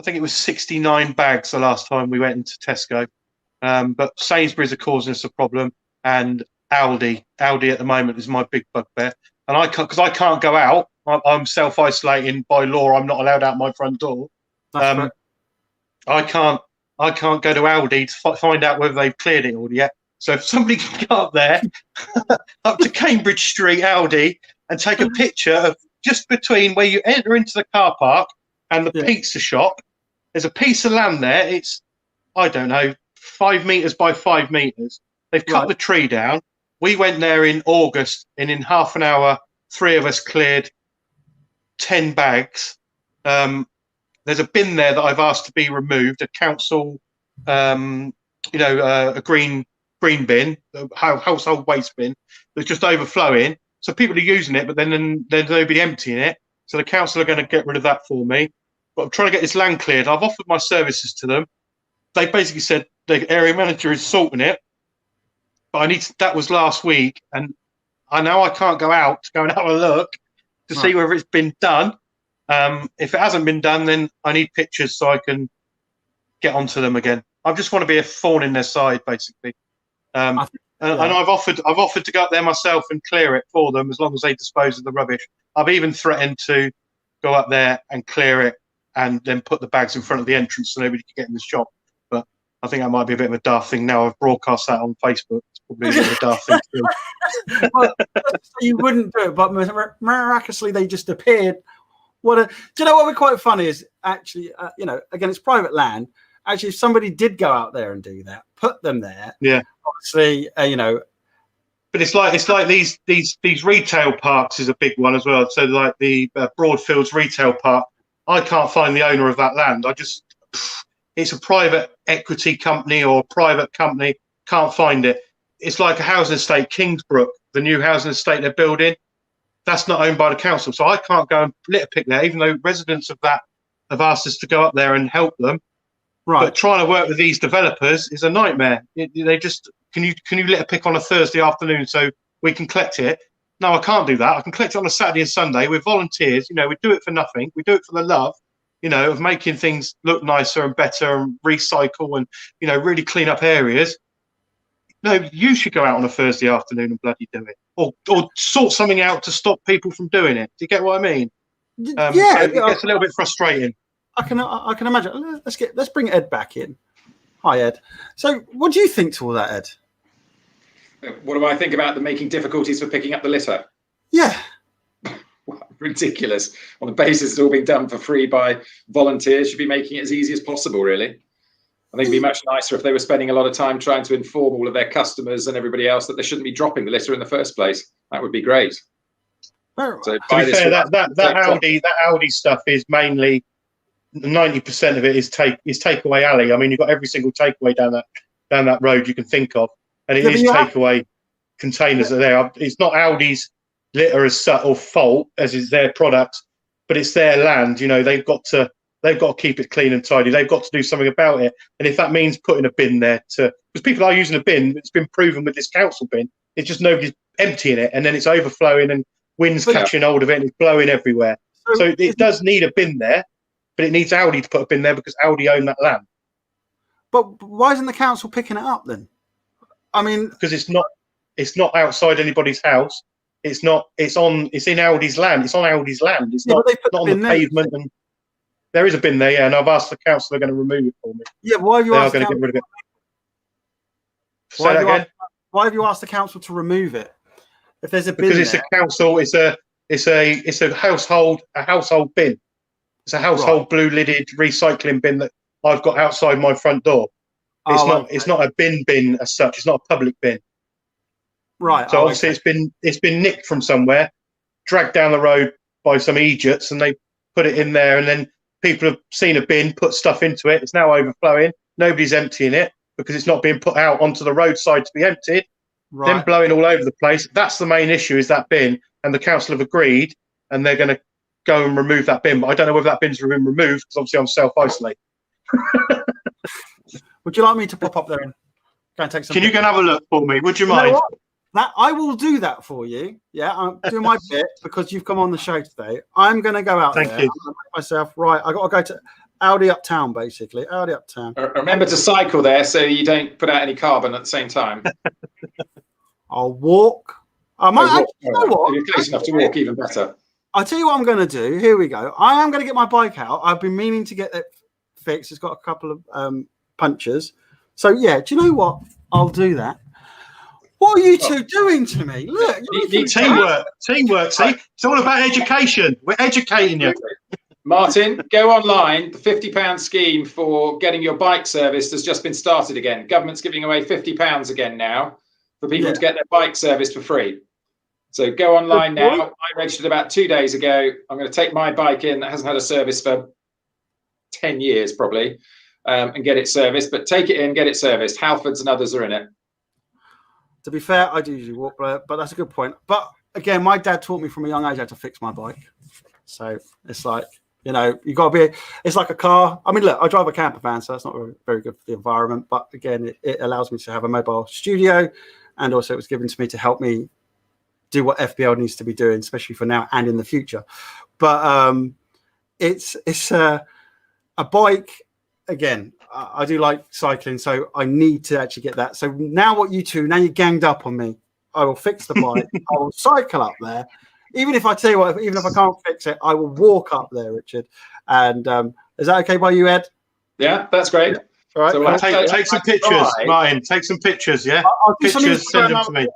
I think it was 69 bags the last time we went into Tesco. But Sainsbury's are causing us a problem, and Aldi at the moment is my big bugbear. And because I can't go out, I'm self-isolating by law. I'm not allowed out my front door. I can't go to Aldi to find out whether they've cleared it all yet. So if somebody can go up there, up to Cambridge Street, Aldi, and take a picture of just between where you enter into the car park and the pizza shop, there's a piece of land there. It's, I don't know, 5 meters by 5 meters. They've cut the tree down. We went there in August, and in half an hour, 3 of us cleared 10 bags. There's a bin there that I've asked to be removed, a council, a green bin, a household waste bin that's just overflowing. So people are using it, but then there's nobody emptying it. So the council are going to get rid of that for me. But I'm trying to get this land cleared. I've offered my services to them. They basically said the area manager is sorting it. But that was last week, and I know I can't go out to go and have a look to see whether it's been done. If it hasn't been done, then I need pictures so I can get onto them again. I just want to be a thorn in their side, basically. And I've offered to go up there myself and clear it for them as long as they dispose of the rubbish. I've even threatened to go up there and clear it and then put the bags in front of the entrance so nobody can get in the shop. But I think that might be a bit of a daft thing now. I've broadcast that on Facebook. It's probably a bit of a daft thing to do. Well, you wouldn't do it, but miraculously they just appeared. Do you know what would be quite funny is actually, again, it's private land. Actually, if somebody did go out there and do that, put them there. Yeah. Obviously, But it's like these retail parks is a big one as well. So like the Broadfields Retail Park, I can't find the owner of that land. It's a private equity company or a private company. Can't find it. It's like a housing estate, Kingsbrook, the new housing estate they're building. That's not owned by the council, so I can't go and litter pick there, even though residents of that have asked us to go up there and help them. Right. But trying to work with these developers is a nightmare. They just can you litter pick on a Thursday afternoon so we can collect it? No, I can't do that. I can collect it on a Saturday and Sunday. We're volunteers. We do it for nothing. We do it for the love, of making things look nicer and better and recycle and really clean up areas. No, you should go out on a Thursday afternoon and bloody do it, or sort something out to stop people from doing it. Do you get what I mean? So it gets a little bit frustrating. I can imagine. Let's bring Ed back in. Hi, Ed. So, what do you think to all that, Ed? What do I think about them making difficulties for picking up the litter? Yeah. Ridiculous. On the basis it's all being done for free by volunteers, should be making it as easy as possible, really. I think it'd be much nicer if they were spending a lot of time trying to inform all of their customers and everybody else that they shouldn't be dropping the litter in the first place. That would be great. So to be fair, that Audi stuff is mainly 90% of it is takeaway alley. I mean, you've got every single takeaway down that road you can think of, and it is takeaway containers are there. It's not Audi's litter as such or fault as is their product, but it's their land. They've got to keep it clean and tidy. They've got to do something about it. And if that means putting a bin there because people are using a bin, it's been proven with this council bin, it's just nobody's emptying it, and then it's overflowing and wind's catching hold of it and it's blowing everywhere. So it does need a bin there, but it needs Audi to put a bin there because Audi own that land. But why isn't the council picking it up then? I mean, because it's not outside anybody's house. It's in Audi's land. It's on Audi's land. It's not on the pavement. And there is a bin there, and I've asked the council they're going to remove it for me. Yeah, why have you asked? They are going to get rid of it. Why have you asked the council to remove it? If there's a bin because it's a council, it's a household bin. It's a household blue lidded recycling bin that I've got outside my front door. It's not a bin as such. It's not a public bin. Right. So obviously it's been nicked from somewhere, dragged down the road by some idiots, and they put it in there. And then people have seen a bin, put stuff into it. It's now overflowing. Nobody's emptying it because it's not being put out onto the roadside to be emptied. Right. Then blowing all over the place. That's the main issue, is that bin. And the council have agreed, and they're going to go and remove that bin. But I don't know whether that bin's been removed because obviously I'm self-isolated. Would you like me to pop up there and go and take some? Can you go and have a look for me? Would you mind? That I will do that for you. Yeah, I'm doing my bit because you've come on the show today. I'm going to go out there. Thank you. I'm myself right. I got to go to Audi Uptown, basically. Audi Uptown. Remember to cycle there so you don't put out any carbon at the same time. I'll walk. I might. You know what? If you're close enough to walk, even better. I'll tell you what I'm going to do. Here we go. I am going to get my bike out. I've been meaning to get it fixed. It's got a couple of punctures. So yeah, do you know what? I'll do that. What are you two doing to me? Look, teamwork. See, it's all about education. We're educating you. Martin, go online. The £50 scheme for getting your bike serviced has just been started again. Government's giving away £50 again now for people to get their bike serviced for free. So go online now. I registered about 2 days ago. I'm going to take my bike in that hasn't had a service for 10 years probably, and get it serviced. But take it in, get it serviced. Halfords and others are in it. To be fair, I do usually walk, but that's a good point. But again, my dad taught me from a young age how to fix my bike. So it's like, you know, you got to be, it's like a car. I mean, look, I drive a camper van, so that's not very good for the environment. But again, it allows me to have a mobile studio. And also it was given to me to help me do what FPL needs to be doing, especially for now and in the future. But it's a bike. Again, I do like cycling, so I need to actually get that. So now what you two, now you ganged up on me. I will fix the bike. I will cycle up there. Even if I tell you what, even if I can't fix it, I will walk up there, Richard. And is that okay by you, Ed? Yeah, that's great. Yeah. All right. So we'll take some pictures, Martin. Take some pictures, yeah? Pictures, send them to me.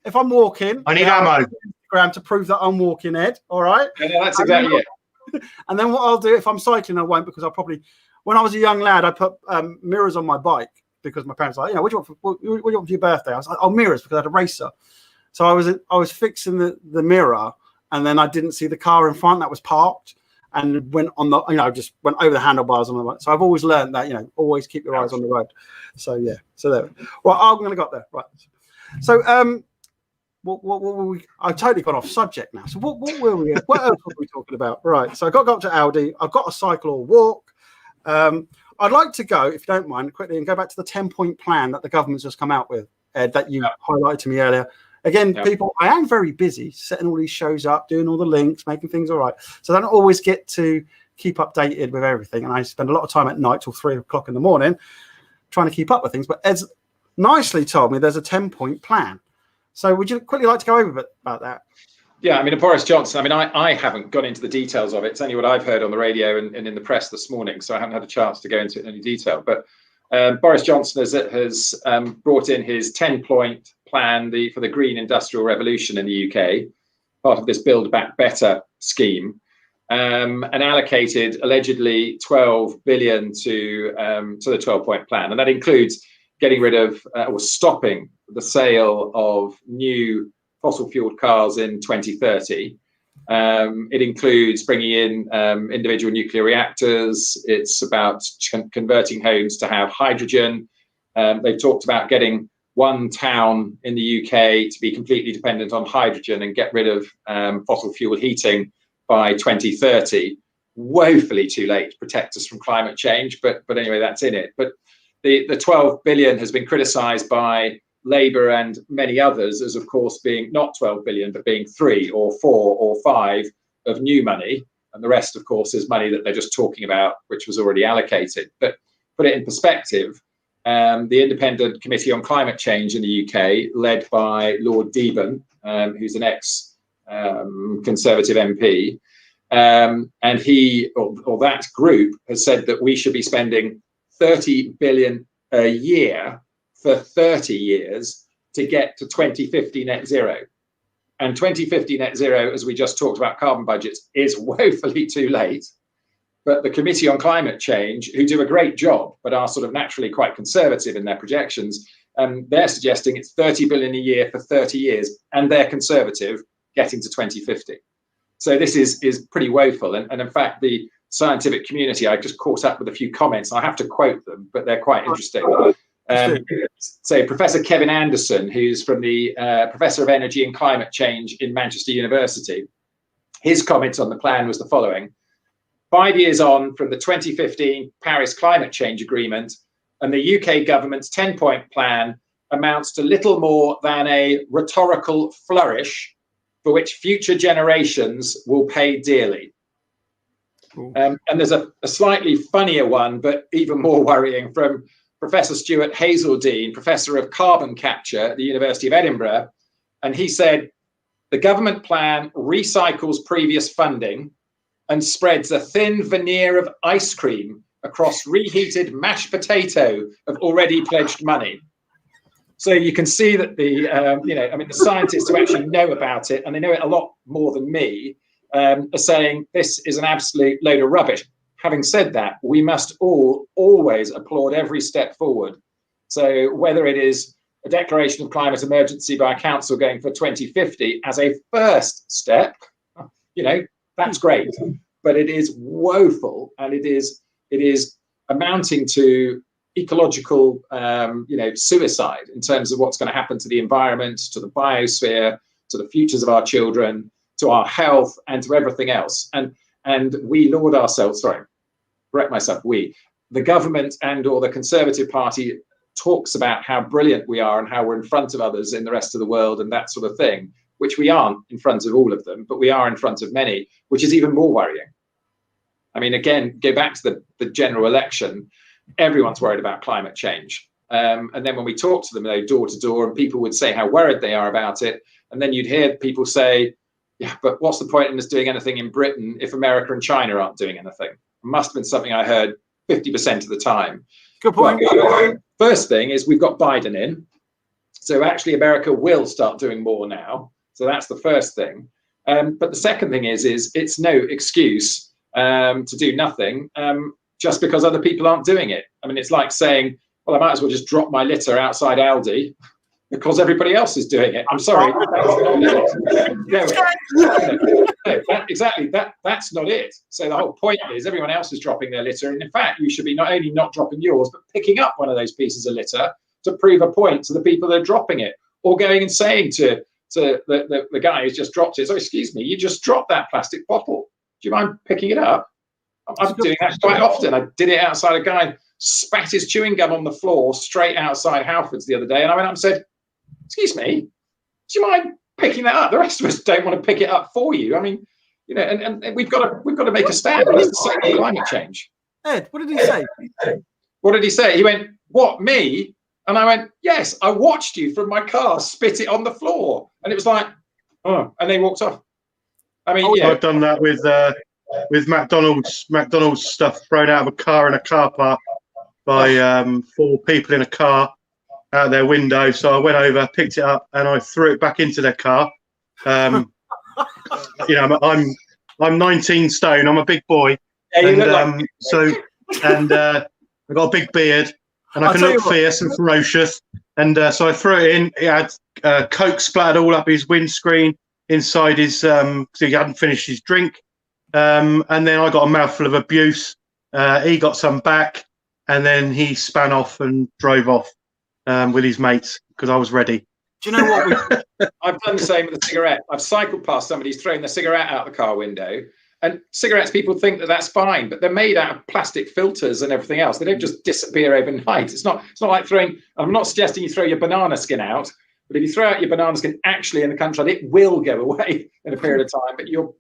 If I'm walking, I need ammo. Instagram to prove that I'm walking, Ed. All right? Yeah, that's exactly it. And then what I'll do, if I'm cycling, I won't, because I'll probably, when I was a young lad, I put mirrors on my bike because my parents were like, you know, what do you want for your birthday? I was like, oh, mirrors, because I had a racer. So I was fixing the mirror, and then I didn't see the car in front that was parked, and went on the, you know, just went over the handlebars on the right. So I've always learned that, you know, always keep your eyes on the road. So yeah, so there. Well, I'm going to got there, right? So what were we? I totally got off subject now. So what were we? What else were we talking about? Right. So I got to go up to Aldi. I've got to cycle or walk. I'd like to go, if you don't mind, quickly and go back to the 10-point plan that the government's just come out with, Ed, that you highlighted to me earlier. Again, people, I am very busy setting all these shows up, doing all the links, making things all right. So I don't always get to keep updated with everything. And I spend a lot of time at night till 3 o'clock in the morning trying to keep up with things. But Ed's nicely told me there's a 10-point plan. So would you quickly like to go over about that? Yeah, I mean, Boris Johnson, I mean, I haven't gone into the details of it. It's only what I've heard on the radio and in the press this morning. So I haven't had a chance to go into it in any detail. But Boris Johnson has brought in his 10-point plan for the green industrial revolution in the UK, part of this Build Back Better scheme, and allocated allegedly 12 billion to the 12-point plan. And that includes getting rid of or stopping the sale of new fossil-fueled cars in 2030. It includes bringing in individual nuclear reactors. It's about converting homes to have hydrogen. They've talked about getting one town in the UK to be completely dependent on hydrogen and get rid of fossil fuel heating by 2030. Woefully too late to protect us from climate change, but anyway, that's in it. But the 12 billion has been criticised by Labour and many others as, of course, being not 12 billion, but being 3 or 4 or 5 of new money. And the rest, of course, is money that they're just talking about, which was already allocated. But put it in perspective, the Independent Committee on Climate Change in the UK, led by Lord Deben, who's an ex-Conservative MP, and he, or that group, has said that we should be spending 30 billion a year for 30 years to get to 2050 net zero. And 2050 net zero, as we just talked about carbon budgets, is woefully too late. But the Committee on Climate Change, who do a great job, but are sort of naturally quite conservative in their projections, they're suggesting it's 30 billion a year for 30 years, and they're conservative, getting to 2050. So this is pretty woeful. And in fact, the scientific community, I just caught up with a few comments. I have to quote them, but they're quite interesting. So Professor Kevin Anderson, who's from the Professor of Energy and Climate Change in Manchester University, his comments on the plan was the following: 5 years on from the 2015 Paris Climate Change Agreement, and the UK government's 10-point plan amounts to little more than a rhetorical flourish for which future generations will pay dearly. And there's a slightly funnier one, but even more worrying, from Professor Stuart Hazeldine, Professor of Carbon Capture at the University of Edinburgh. And he said, the government plan recycles previous funding and spreads a thin veneer of ice cream across reheated mashed potato of already pledged money. So you can see that the scientists who actually know about it, and they know it a lot more than me, are saying this is an absolute load of rubbish. Having said that, we must all always applaud every step forward. So whether it is a declaration of climate emergency by a council going for 2050 as a first step, that's great. But it is woeful, and it is amounting to ecological, suicide in terms of what's going to happen to the environment, to the biosphere, to the futures of our children, to our health, and to everything else. And we laud ourselves. Sorry, correct myself. The government and or the Conservative Party talks about how brilliant we are and how we're in front of others in the rest of the world and that sort of thing, which we aren't in front of all of them, but we are in front of many, which is even more worrying. I mean, again, go back to the general election. Everyone's worried about climate change. And then when we talk to them, door to door, and people would say how worried they are about it. And then you'd hear people say, yeah, but what's the point in us doing anything in Britain if America and China aren't doing anything? It must have been something I heard 50% of the time. Good point. Well, first thing is we've got Biden in. So actually America will start doing more now. So that's the first thing. But the second thing is it's no excuse to do nothing just because other people aren't doing it. I mean, it's like saying, well, I might as well just drop my litter outside Aldi because everybody else is doing it. I'm sorry. That's not it. So the whole point is everyone else is dropping their litter. And in fact, you should be not only not dropping yours, but picking up one of those pieces of litter to prove a point to the people that are dropping it, or going and saying to the guy who's just dropped it, so excuse me, you just dropped that plastic bottle. Do you mind picking it up? I'm doing that quite often. I did it outside. A guy spat his chewing gum on the floor straight outside Halfords the other day, and I went up and said, excuse me, do you mind picking that up? The rest of us don't want to pick it up for you. I mean, and we've got to make a stand against climate change. Ed, what did he say? What did he say? He went, what, me? And I went, yes, I watched you from my car spit it on the floor. And it was like, oh, and they walked off. I mean, I've done that with McDonald's stuff thrown out of a car in a car park by 4 people in a car out their window. So I went over, picked it up, and I threw it back into their car. I'm 19 stone. I'm a big boy, and I've got a big beard, and I can look fierce and ferocious. And so I threw it in. It had Coke splattered all up his windscreen, inside his because he hadn't finished his drink. And then I got a mouthful of abuse. He got some back, and then he span off and drove off with his mates because I was ready. Do you know what? I've done the same with a cigarette. I've cycled past somebody who's thrown the cigarette out the car window. And cigarettes, people think that that's fine, but they're made out of plastic filters and everything else. They don't just disappear overnight. It's not like throwing. I'm not suggesting you throw your banana skin out, but if you throw out your banana skin, actually in the country, it will go away in a period of time. But your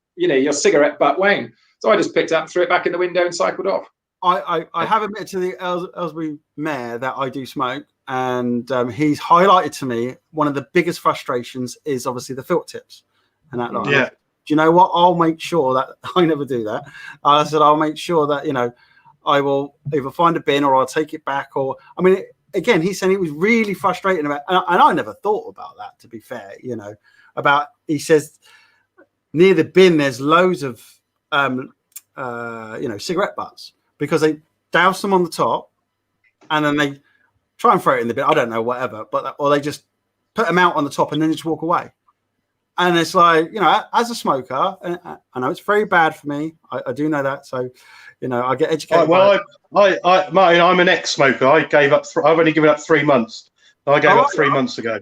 cigarette butt won't. So I just picked it up, threw it back in the window, and cycled off. I have admitted to the Aylesbury mayor that I do smoke, and he's highlighted to me one of the biggest frustrations is obviously the filter tips and that. Yeah. Do you know what? I'll make sure that I never do that. I said I'll make sure that I will either find a bin or I'll take it back. Or I mean, again, he's saying it was really frustrating about, and I never thought about that. To be fair, he says near the bin there's loads of cigarette butts because they douse them on the top and then they try and throw it in the bin. I don't know, whatever, or they just put them out on the top and then just walk away. And it's like, as a smoker, and I know it's very bad for me. I do know that. So, I get educated. Martin, I'm an ex-smoker. I gave up. I've only given up 3 months. I gave up 3 months ago.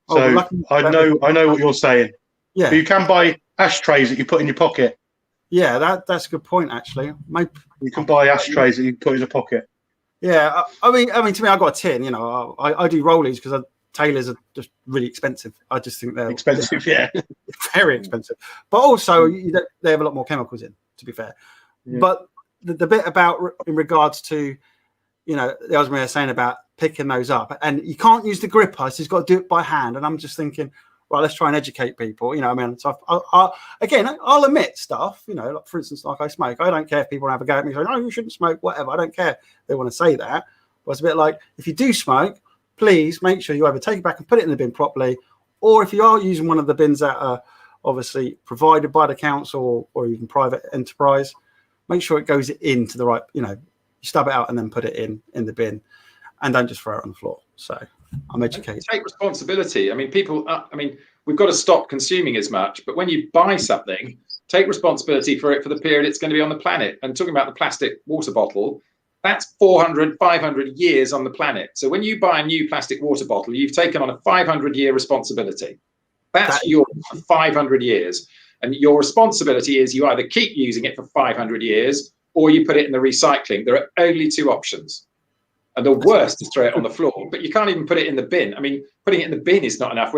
So I know what you're saying. Yeah. But you can buy ashtrays that you put in your pocket. Yeah, that's a good point, actually. You can buy ashtrays that you put in your pocket. Yeah, I mean, to me, I got a tin. I do rollies because Taylors are just really expensive. I just think they're expensive, yeah, very expensive. But also, they have a lot more chemicals in. To be fair, but the bit about in regards to, the Aylesbury saying about picking those up, and you can't use the gripper, so you've got to do it by hand. And I'm just thinking, right, let's try and educate people. So I'll admit stuff. Like for instance, like I smoke. I don't care if people have a go at me. Say, no, you shouldn't smoke. Whatever. I don't care. They want to say that. But it's a bit like if you do smoke, please make sure you either take it back and put it in the bin properly, or if you are using one of the bins that are obviously provided by the council or even private enterprise, make sure it goes into the right, you stub it out and then put it in the bin, and don't just throw it on the floor. So I'm educated. Take responsibility. I mean, people, we've got to stop consuming as much, but when you buy something, take responsibility for it for the period it's going to be on the planet. And talking about the plastic water bottle, that's 400, 500 years on the planet. So when you buy a new plastic water bottle, you've taken on a 500-year responsibility. That's yours for 500 years. And your responsibility is you either keep using it for 500 years or you put it in the recycling. There are only two options. And the worst is throw it on the floor, but you can't even put it in the bin. I mean, putting it in the bin is not enough.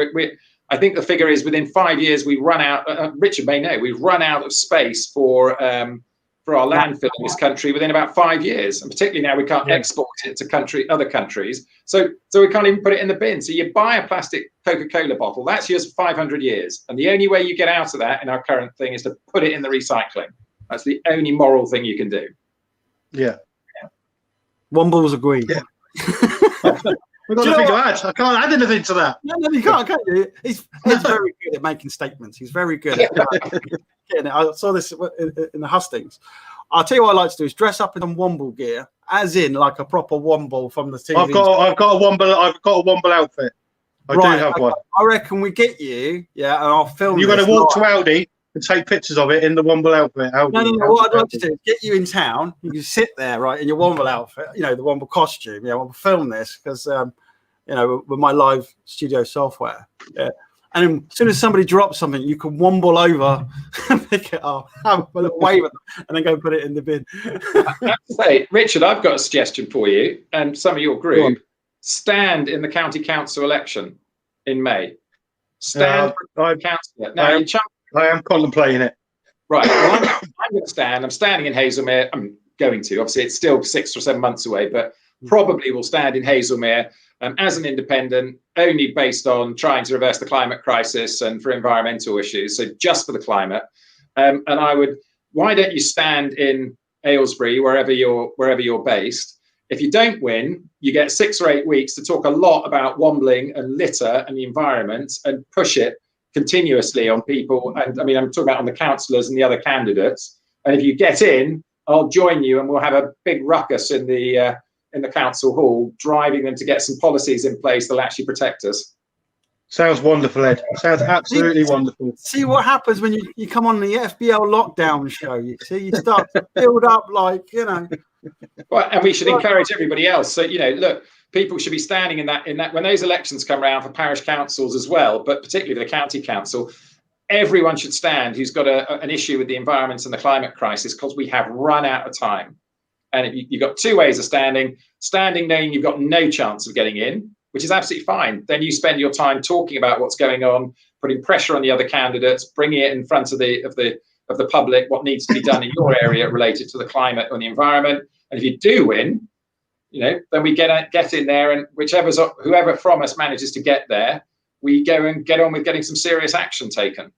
I think the figure is within 5 years, we run out, Richard may know, we've run out of space for our landfill in this country within about 5 years. And particularly now we can't export it to other countries. So we can't even put it in the bin. So you buy a plastic Coca-Cola bottle, that's yours for 500 years. And the only way you get out of that in our current thing is to put it in the recycling. That's the only moral thing you can do. Yeah. Wombles agree. Yeah. I've got nothing to add. I can't add anything to that. No, you can't, can you? He's very good at making statements. He's very good at getting it. I saw this in the hustings. I'll tell you what I like to do is dress up in Womble gear, as in like a proper Womble from the TV. I've got a Womble outfit. I do have one. I reckon we get you, and I'll film. You're going to walk to Aldi and take pictures of it in the Womble outfit. No. What I'd like to do is get you in town. You can sit there, right, in your Womble outfit, the Womble costume. Yeah, we'll film this because, with my live studio software. Yeah. And then as soon as somebody drops something, you can womble over and pick it up, have a little wave at them, and then go put it in the bin. I have to say, Richard, I've got a suggestion for you and some of your group. Stand in the county council election in May. Stand for councillor. Now, I am contemplating it. Right. Well, I'm going to stand. I'm standing in Hazelmere. I'm going to. Obviously, it's still 6 or 7 months away, but probably will stand in Hazelmere as an independent, only based on trying to reverse the climate crisis and for environmental issues. So just for the climate. And why don't you stand in Aylesbury, wherever you're based? If you don't win, you get 6 or 8 weeks to talk a lot about wombling and litter and the environment and push it continuously on people. And I mean, I'm talking about on the councillors and the other candidates. And if you get in, I'll join you and we'll have a big ruckus in the council hall, driving them to get some policies in place that'll actually protect us. Sounds wonderful, Ed. Sounds absolutely wonderful. See what happens when you come on the FBL lockdown show. You start to build up Well, and we should encourage everybody else. So, look, people should be standing in that when those elections come around for parish councils as well, but particularly the county council, everyone should stand who's got an issue with the environment and the climate crisis, because we have run out of time. And you've got 2 ways of standing knowing you've got no chance of getting in, which is absolutely fine. Then you spend your time talking about what's going on, putting pressure on the other candidates, bringing it in front of the public, what needs to be done in your area related to the climate and the environment. And if you do win, then we get in there, and whoever from us manages to get there, we go and get on with getting some serious action taken.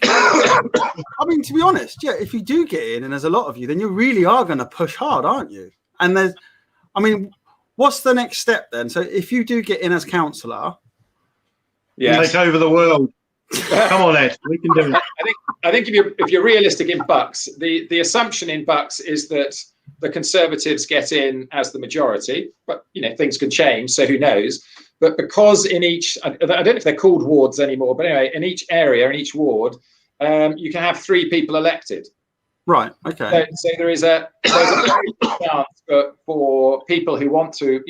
I mean, to be honest, if you do get in, and there's a lot of you, then you really are going to push hard, aren't you? And what's the next step then? So if you do get in as councillor, take over the world. Come on, Ed, we can do it. I think if you're realistic in Bucks, the assumption in Bucks is that the Conservatives get in as the majority, but things can change, so who knows? But because in each, I don't know if they're called wards anymore, but anyway, in each area, in each ward, you can have 3 people elected. Right. Okay. So there's a very good chance for people who want to,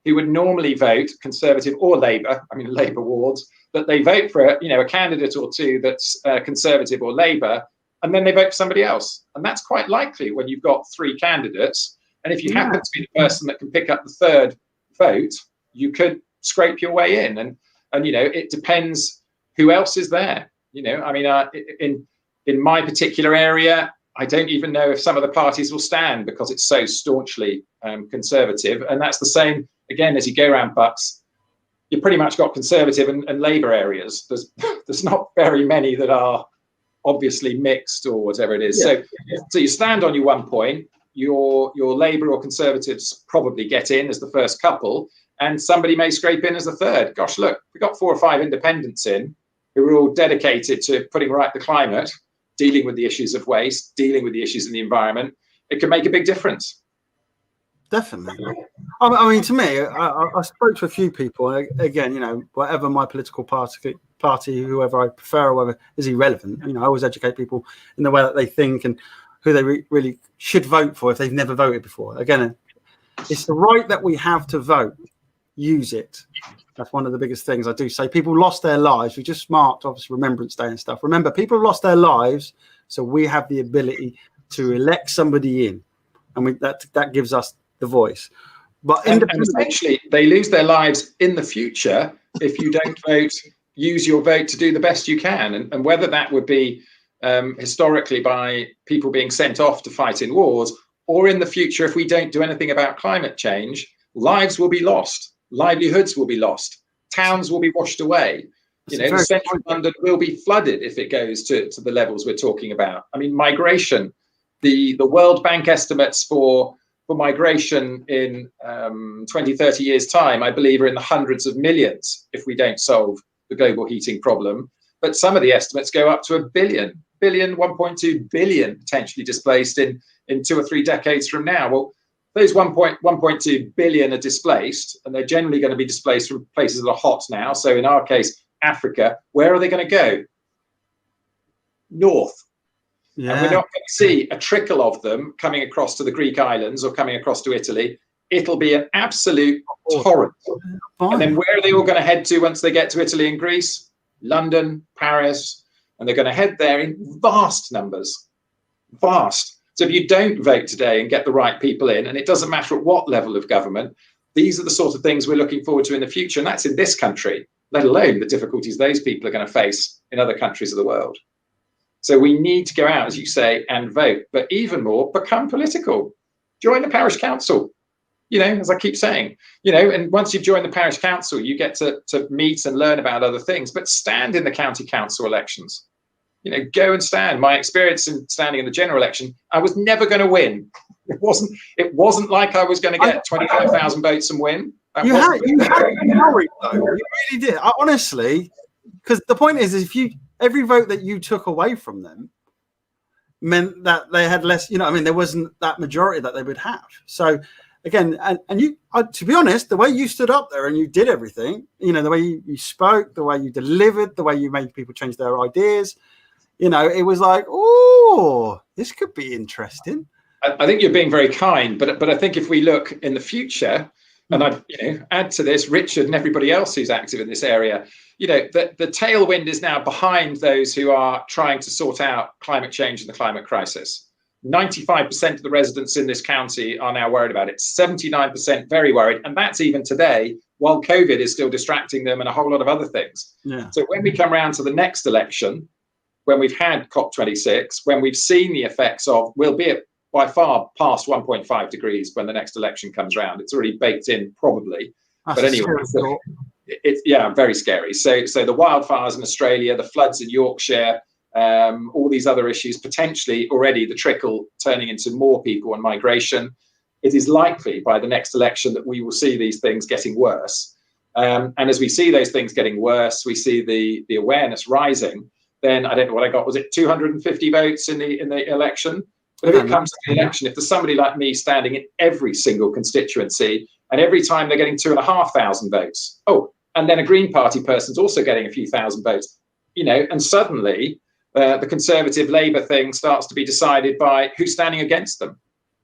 who would normally vote Conservative or Labour, Labour wards, that they vote for a candidate or two that's Conservative or Labour, and then they vote for somebody else. And that's quite likely when you've got 3 candidates. And if you happen to be the person that can pick up the 3rd vote, you could scrape your way in. And it depends who else is there. In my particular area, I don't even know if some of the parties will stand because it's so staunchly Conservative. And that's the same, again, as you go around Bucks, you pretty much got Conservative and Labour areas. There's not very many that are obviously mixed or whatever it is. So you stand on your 1 point, your Labour or Conservatives probably get in as the first couple, and somebody may scrape in as the 3rd. Gosh, look, we got 4 or 5 independents in. who are all dedicated to putting right the climate, dealing with the issues of waste, dealing with the issues in the environment, it can make a big difference. Definitely. I mean, to me, I spoke to a few people. Again, whatever my political party, whoever I prefer, or whatever, is irrelevant. I always educate people in the way that they think and who they really should vote for if they've never voted before. Again, it's the right that we have to vote. Use it. That's one of the biggest things I do say. People lost their lives. We just marked, obviously, Remembrance Day and stuff. Remember, people have lost their lives, so we have the ability to elect somebody in, and that gives us the voice. But and essentially, they lose their lives in the future if you don't vote. Use your vote to do the best you can, and whether that would be historically by people being sent off to fight in wars, or in the future if we don't do anything about climate change, lives will be lost, livelihoods will be lost, towns will be washed away. Central London will be flooded if it goes to the levels we're talking about. I mean, migration, the World Bank estimates for migration in 20, 30 years' time, I believe, are in the hundreds of millions if we don't solve the global heating problem. But some of the estimates go up to 1 billion, 1.2 billion potentially displaced in 2 or 3 decades from now. Well, those 1.2 billion are displaced, and they're generally going to be displaced from places that are hot now. So in our case, Africa. Where are they going to go? North. Yeah. And we're not going to see a trickle of them coming across to the Greek islands or coming across to Italy. It'll be an absolute torrent. And then where are they all going to head to once they get to Italy and Greece? London, Paris, and they're going to head there in vast numbers. Vast. So if you don't vote today and get the right people in, and it doesn't matter at what level of government, these are the sort of things we're looking forward to in the future. And that's in this country, let alone the difficulties those people are going to face in other countries of the world. So we need to go out, as you say, and vote, but even more, become political. Join the parish council, as I keep saying, and once you've joined the parish council, you get to meet and learn about other things, but stand in the county council elections. Go and stand. My experience in standing in the general election, I was never going to win. It wasn't like I was going to get 25,000 votes and win. You had worried, though. You really did. Honestly, because the point is every vote that you took away from them meant that they had less, there wasn't that majority that they would have. So again, and you, to be honest, the way you stood up there and you did everything, the way you spoke, the way you delivered, the way you made people change their ideas, it was like, oh, this could be interesting. I think you're being very kind, but I think if we look in the future, and I add to this Richard and everybody else who's active in this area, the tailwind is now behind those who are trying to sort out climate change and the climate crisis. 95% of the residents in this county are now worried about it. 79% very worried, and that's even today, while COVID is still distracting them and a whole lot of other things. Yeah. So when we come around to the next election, when we've had COP26, when we've seen the effects of, we'll be at by far past 1.5 degrees when the next election comes around. It's already baked in, probably. But anyway, it's very scary. So the wildfires in Australia, the floods in Yorkshire, all these other issues, potentially already the trickle turning into more people and migration. It is likely by the next election that we will see these things getting worse. And as we see those things getting worse, we see the awareness rising. Then I don't know what I got. Was it 250 votes in the election? But if it comes to the election, if there's somebody like me standing in every single constituency, and every time they're getting 2,500 votes, and then a Green Party person's also getting a few thousand votes, and suddenly the Conservative Labour thing starts to be decided by who's standing against them.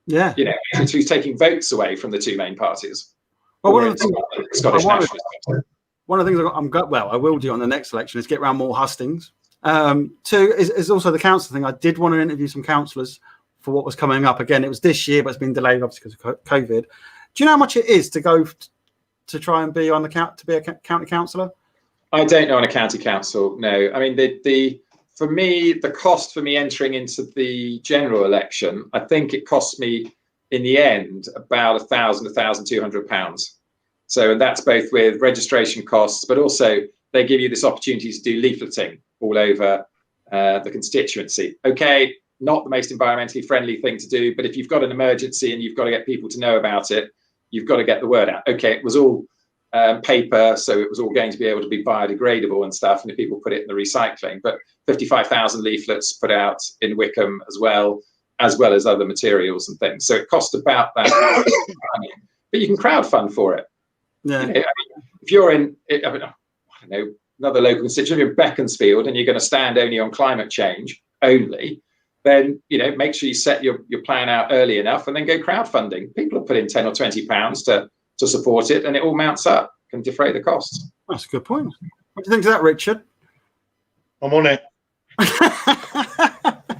Yeah. Who's taking votes away from the two main parties. Well, one of the things I will do on the next election is get around more hustings. Two is also the council thing. I did want to interview some councillors for what was coming up. Again, it was this year, but it's been delayed obviously because of COVID. Do you know how much it is to go to try and be on the to be a county councillor? I don't know on a county council. No, I mean for me, the cost for me entering into the general election, I think it cost me in the end about £1,200. So, and that's both with registration costs, but also they give you this opportunity to do leafleting all over the constituency. Okay, not the most environmentally friendly thing to do, but if you've got an emergency and you've got to get people to know about it, you've got to get the word out. Okay, it was all paper, so it was all going to be able to be biodegradable and stuff, and if people put it in the recycling. But 55,000 leaflets put out in Wycombe as well as other materials and things. So it cost about that money. But you can crowdfund for it. Yeah. You know, if you're in, I don't know, another local constituency, in Beaconsfield, and you're going to stand only on climate change only, then make sure you set your plan out early enough, and then go crowdfunding. People have put in £10 or £20 to support it, and it all mounts up, can defray the costs. That's a good point. What do you think of that, Richard? I'm on it.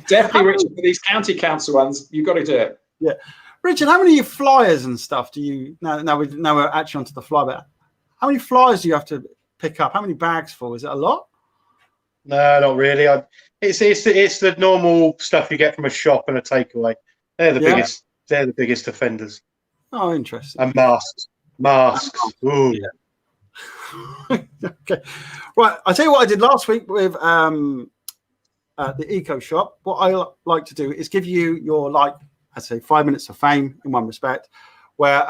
Definitely, Richard, for these county council ones, you've got to do it. Yeah. Richard, how many flyers and stuff do you, now we're actually onto the flyer, how many flyers do you have to pick up? How many bags for? Is it a lot? No, not really. It's the normal stuff you get from a shop and a takeaway. They're the biggest. They're the biggest offenders. Oh, interesting. And masks. Ooh. Yeah. Okay. Right. I'll tell you what I did last week with the Eco Shop. What I like to do is give you your, I'd say, 5 minutes of fame in one respect, where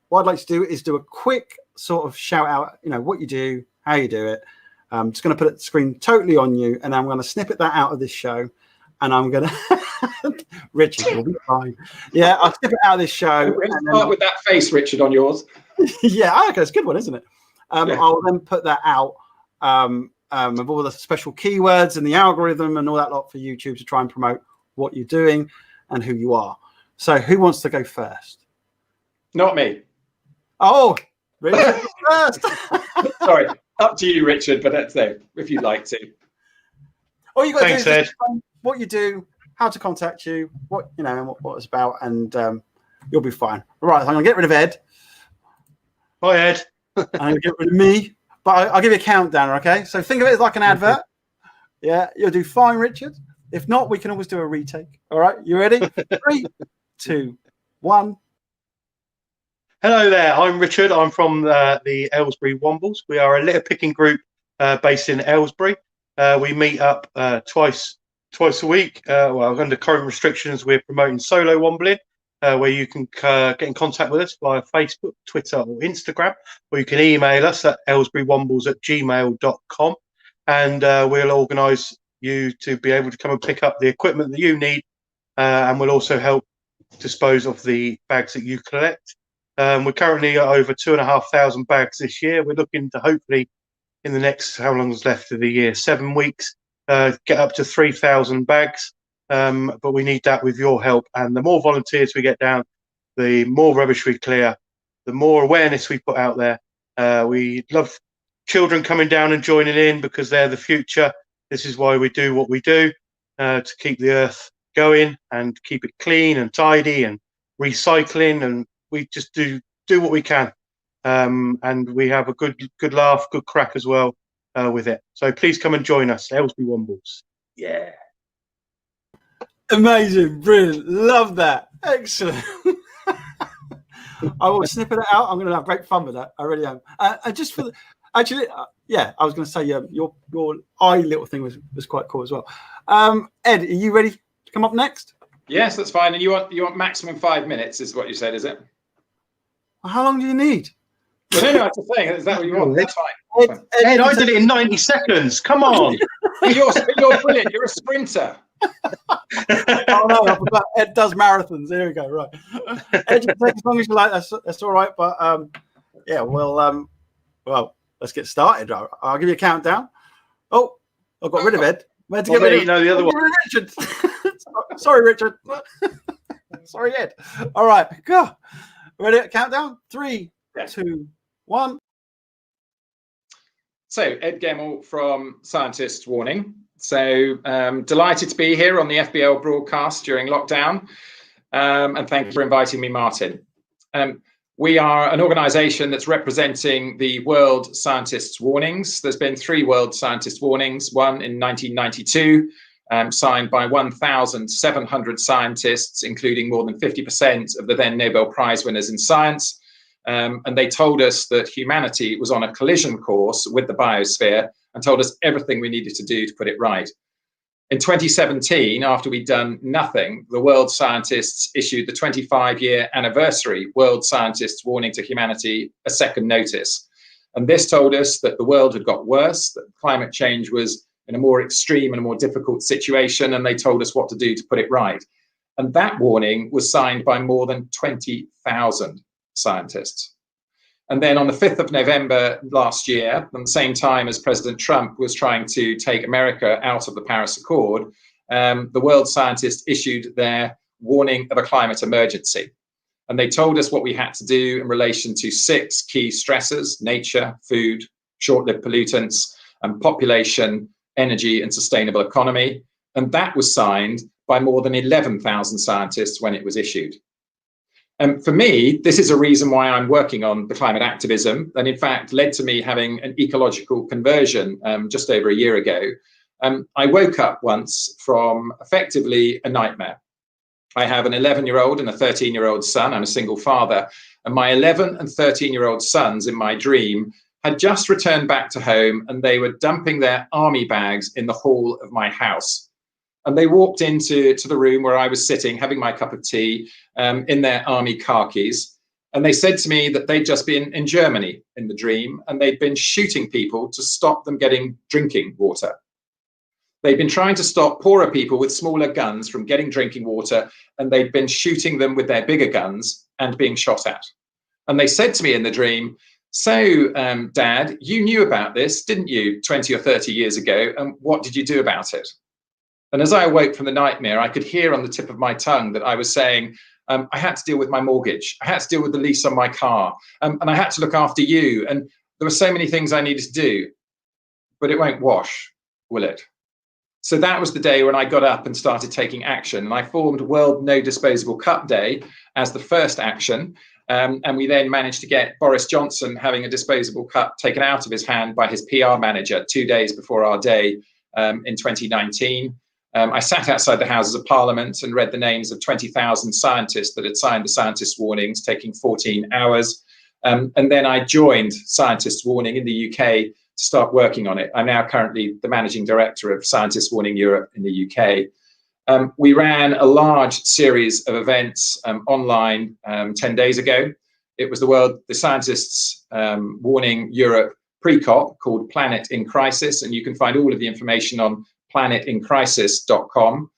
what I'd like to do is do a quick sort of shout out, what you do, how you do it. I'm just going to put the screen totally on you, and I'm going to snippet that out of this show, and I'm going to Richard will be fine. Yeah, I'll snip it out of this show. Start with that face, Richard, on yours. Yeah, okay, it's a good one, isn't it? I'll then put that out with all the special keywords and the algorithm and all that lot for YouTube to try and promote what you're doing and who you are. So who wants to go first? Not me. Oh, Richard first. Sorry, up to you, Richard, but that's there if you'd like to. All you got to do is Ed. explain what you do, how to contact you, what it's about, and you'll be fine. Right, I'm going to get rid of Ed. Hi, Ed. I'm going to get rid of me, but I'll give you a countdown, okay? So think of it as like an advert. Yeah, you'll do fine, Richard. If not, we can always do a retake. All right, you ready? 3, 2, 1. Hello there. I'm Richard. I'm from the Aylesbury Wombles. We are a litter picking group based in Aylesbury. We meet up twice a week. Under current restrictions, we're promoting solo wombling, where you can get in contact with us via Facebook, Twitter, or Instagram, or you can email us at aylesburywombles@gmail.com, and we'll organise you to be able to come and pick up the equipment that you need, and we'll also help dispose of the bags that you collect. We're currently at over 2,500 bags this year. We're looking to hopefully, in the next, how long is left of the year, 7 weeks, get up to 3,000 bags. But we need that with your help. And the more volunteers we get down, the more rubbish we clear, the more awareness we put out there. We love children coming down and joining in because they're the future. This is why we do what we do, to keep the earth going and keep it clean and tidy and recycling, and we just do what we can, and we have a good laugh, good crack as well with it. So please come and join us, Aylesbury Wombles. Yeah, amazing, brilliant, love that, excellent. I will snip it out. I'm going to have great fun with that. I really am. And just for I was going to say your eye little thing was quite cool as well. Ed, are you ready to come up next? Yes, that's fine. And you want maximum 5 minutes, is what you said, is it? How long do you need? Well, no, I'm just saying, is that what you want? That's fine. Ed, I did it in 90 seconds. Come on. You're brilliant. You're a sprinter. Oh no, I forgot. Ed does marathons. There we go. Right. Ed, you can take as long as you like. That's all right. But well, let's get started. I'll give you a countdown. Oh, I got rid of Ed. Where to get rid of the other one? Richard. Sorry, Richard. Sorry, Ed. All right, go. Ready? Countdown. 3, 2, 1. So, Ed Gemmell from Scientists Warning. So, delighted to be here on the FBL broadcast during lockdown. And thank you for inviting me, Martin. We are an organisation that's representing the World Scientists Warnings. There's been 3 World Scientists Warnings, one in 1992, signed by 1,700 scientists, including more than 50% of the then Nobel Prize winners in science. And they told us that humanity was on a collision course with the biosphere and told us everything we needed to do to put it right. In 2017, after we'd done nothing, the world scientists issued the 25-year anniversary World Scientists Warning to Humanity, a second notice. And this told us that the world had got worse, that climate change was in a more extreme and a more difficult situation, and they told us what to do to put it right. And that warning was signed by more than 20,000 scientists. And then on the 5th of November last year, at the same time as President Trump was trying to take America out of the Paris Accord, the world scientists issued their warning of a climate emergency. And they told us what we had to do in relation to 6 key stressors: nature, food, short-lived pollutants, and population, energy, and sustainable economy. And that was signed by more than 11,000 scientists when it was issued. And for me, this is a reason why I'm working on the climate activism, and in fact led to me having an ecological conversion just over a year ago. I woke up once from effectively a nightmare. I have an 11-year-old and a 13-year-old son. I'm a single father, and my 11 and 13-year-old sons in my dream had just returned back to home, and they were dumping their army bags in the hall of my house. And they walked into the room where I was sitting, having my cup of tea, in their army khakis. And they said to me that they'd just been in Germany in the dream, and they'd been shooting people to stop them getting drinking water. They'd been trying to stop poorer people with smaller guns from getting drinking water, and they'd been shooting them with their bigger guns and being shot at. And they said to me in the dream, "So, Dad, you knew about this, didn't you, 20 or 30 years ago, and what did you do about it?" And as I awoke from the nightmare, I could hear on the tip of my tongue that I was saying, I had to deal with my mortgage, I had to deal with the lease on my car, and I had to look after you, and there were so many things I needed to do, but it won't wash, will it? So that was the day when I got up and started taking action, and I formed World No Disposable Cup Day as the first action, and we then managed to get Boris Johnson having a disposable cup taken out of his hand by his PR manager 2 days before our day in 2019. I sat outside the Houses of Parliament and read the names of 20,000 scientists that had signed the scientists' warnings, taking 14 hours. And then I joined Scientists' Warning in the UK to start working on it. I'm now currently the managing director of Scientists' Warning Europe in the UK. We ran a large series of events online 10 days ago. It was the Scientists' Warning Europe pre-COP called Planet in Crisis, and you can find all of the information on planetincrisis.com.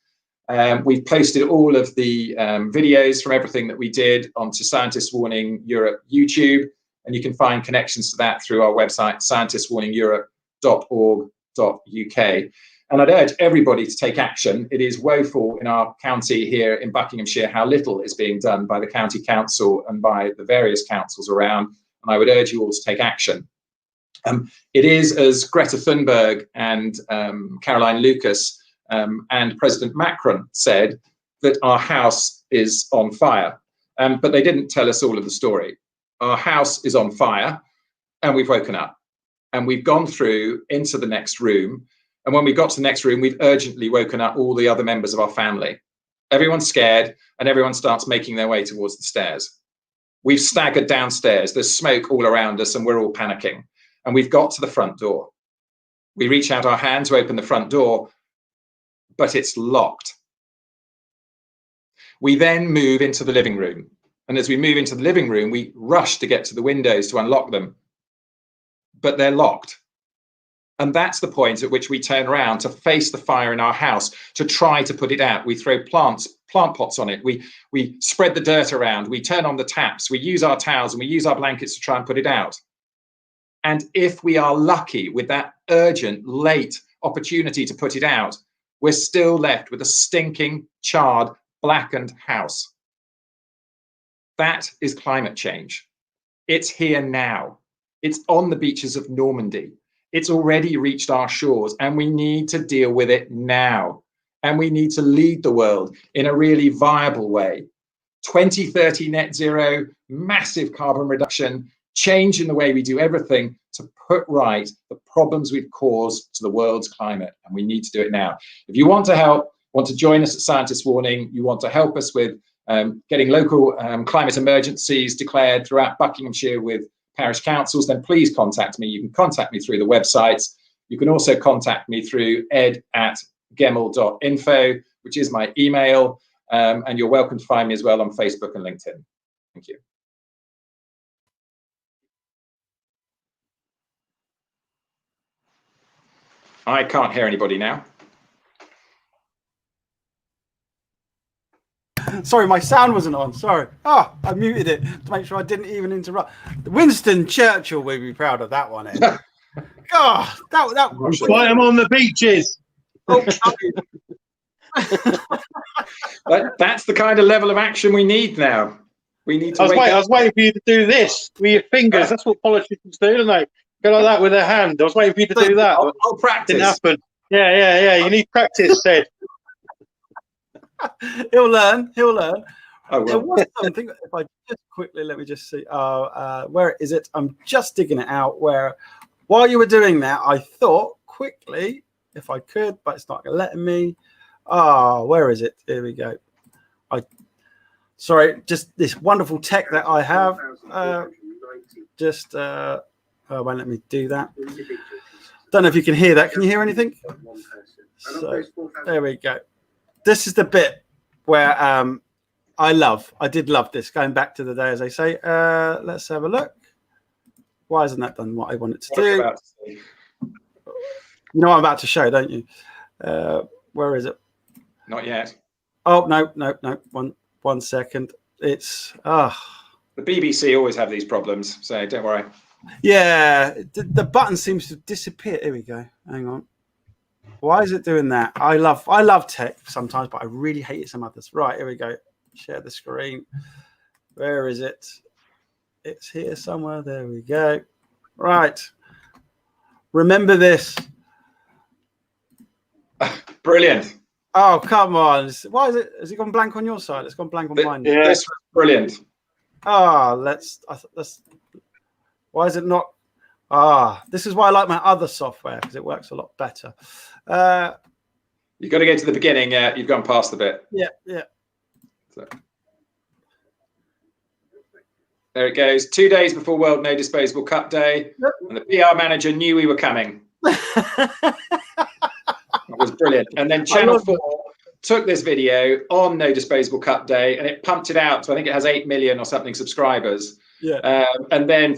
We've posted all of the videos from everything that we did onto Scientists Warning Europe YouTube, and you can find connections to that through our website, scientistswarningeurope.org.uk. And I'd urge everybody to take action. It is woeful in our county here in Buckinghamshire how little is being done by the county council and by the various councils around, and I would urge you all to take action. It is, as Greta Thunberg and Caroline Lucas and President Macron said, that our house is on fire. But they didn't tell us all of the story. Our house is on fire, and we've woken up. And we've gone through into the next room. And when we got to the next room, we've urgently woken up all the other members of our family. Everyone's scared, and everyone starts making their way towards the stairs. We've staggered downstairs. There's smoke all around us, and we're all panicking. And we've got to the front door. We reach out our hand to open the front door, but it's locked. We then move into the living room. And as we move into the living room, we rush to get to the windows to unlock them, but they're locked. And that's the point at which we turn around to face the fire in our house, to try to put it out. We throw plant pots on it. We spread the dirt around. We turn on the taps. We use our towels and we use our blankets to try and put it out. And if we are lucky with that urgent, late opportunity to put it out, we're still left with a stinking, charred, blackened house. That is climate change. It's here now. It's on the beaches of Normandy. It's already reached our shores, and we need to deal with it now. And we need to lead the world in a really viable way. 2030 net zero, massive carbon reduction, change in the way we do everything to put right the problems we've caused to the world's climate, and we need to do it now. If you want to help, want to join us at Scientists Warning, you want to help us with getting local climate emergencies declared throughout Buckinghamshire with parish councils, then please contact me. You can contact me through the websites. You can also contact me through ed@gemmell.info, which is my email, and you're welcome to find me as well on Facebook and LinkedIn. Thank you. I can't hear anybody now. Sorry, my sound wasn't on. Sorry. Oh, I muted it to make sure I didn't even interrupt. Winston Churchill would be proud of that one, Ed. God, that Fight 'em on the beaches. Oh, That's the kind of level of action we need now. We need to. I was waiting for you to do this with your fingers. That's what politicians do, don't they? Go like that with their hand. I was waiting for you to do that. I'll practice. Didn't happen. Yeah. You need practice, Ed. He'll learn. Oh, well. There was something. If I just quickly, let me just see. Where is it? I'm just digging it out. Where, while you were doing that, I thought quickly, if I could, but it's not letting me. Where is it? Here we go. Sorry, just this wonderful tech that I have. Won't let me do that. Don't know if you can hear that. Can you hear anything? So there we go. This is the bit where I did love this, going back to the day, as they say. Let's have a look. Why hasn't that done what I want it to do? You know what I'm about to show, don't you? Where is it? Not yet. Oh, no. One second. It's the BBC always have these problems, so don't worry. Yeah, the button seems to disappear. Here we go. Hang on. Why is it doing that? I love tech sometimes, but I really hate it some others. Right, here we go. Share the screen. Where is it? It's here somewhere. There we go. Right. Remember this. Brilliant. Oh, come on. Why is it? Has it gone blank on your side? It's gone blank on mine. Yeah, this was brilliant. Let's. Why is it not? This is why I like my other software, because it works a lot better. You've got to go to the beginning. You've gone past the bit. Yeah. So. There it goes. 2 days before World No Disposable Cup Day, and the PR manager knew we were coming. It was brilliant. And then Channel 4 took this video on No Disposable Cup Day, and it pumped it out. So I think it has 8 million or something subscribers. Yeah. And then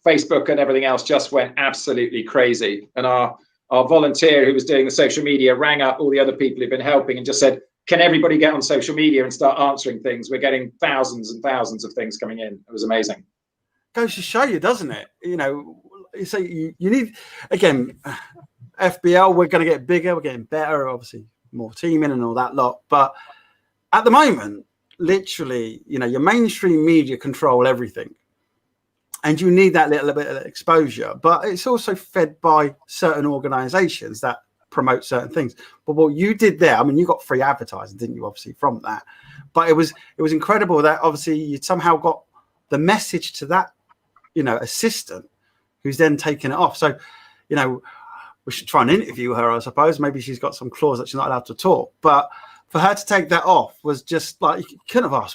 Facebook and everything else just went absolutely crazy. And our volunteer who was doing the social media rang up all the other people who've been helping and just said, can everybody get on social media and start answering things? We're getting thousands and thousands of things coming in. It was amazing. Goes to show you, doesn't it? You know, so you need, again, FBL, we're going to get bigger, we're getting better, obviously more teaming and all that lot. But at the moment, literally, you know, your mainstream media control everything. And you need that little bit of exposure. But it's also fed by certain organizations that promote certain things. But what you did there, I mean, you got free advertising, didn't you, obviously, from that. But it was incredible that obviously you somehow got the message to that, you know, assistant who's then taken it off. So, you know, we should try and interview her, I suppose. Maybe she's got some clause that she's not allowed to talk. But for her to take that off was just like, you couldn't have asked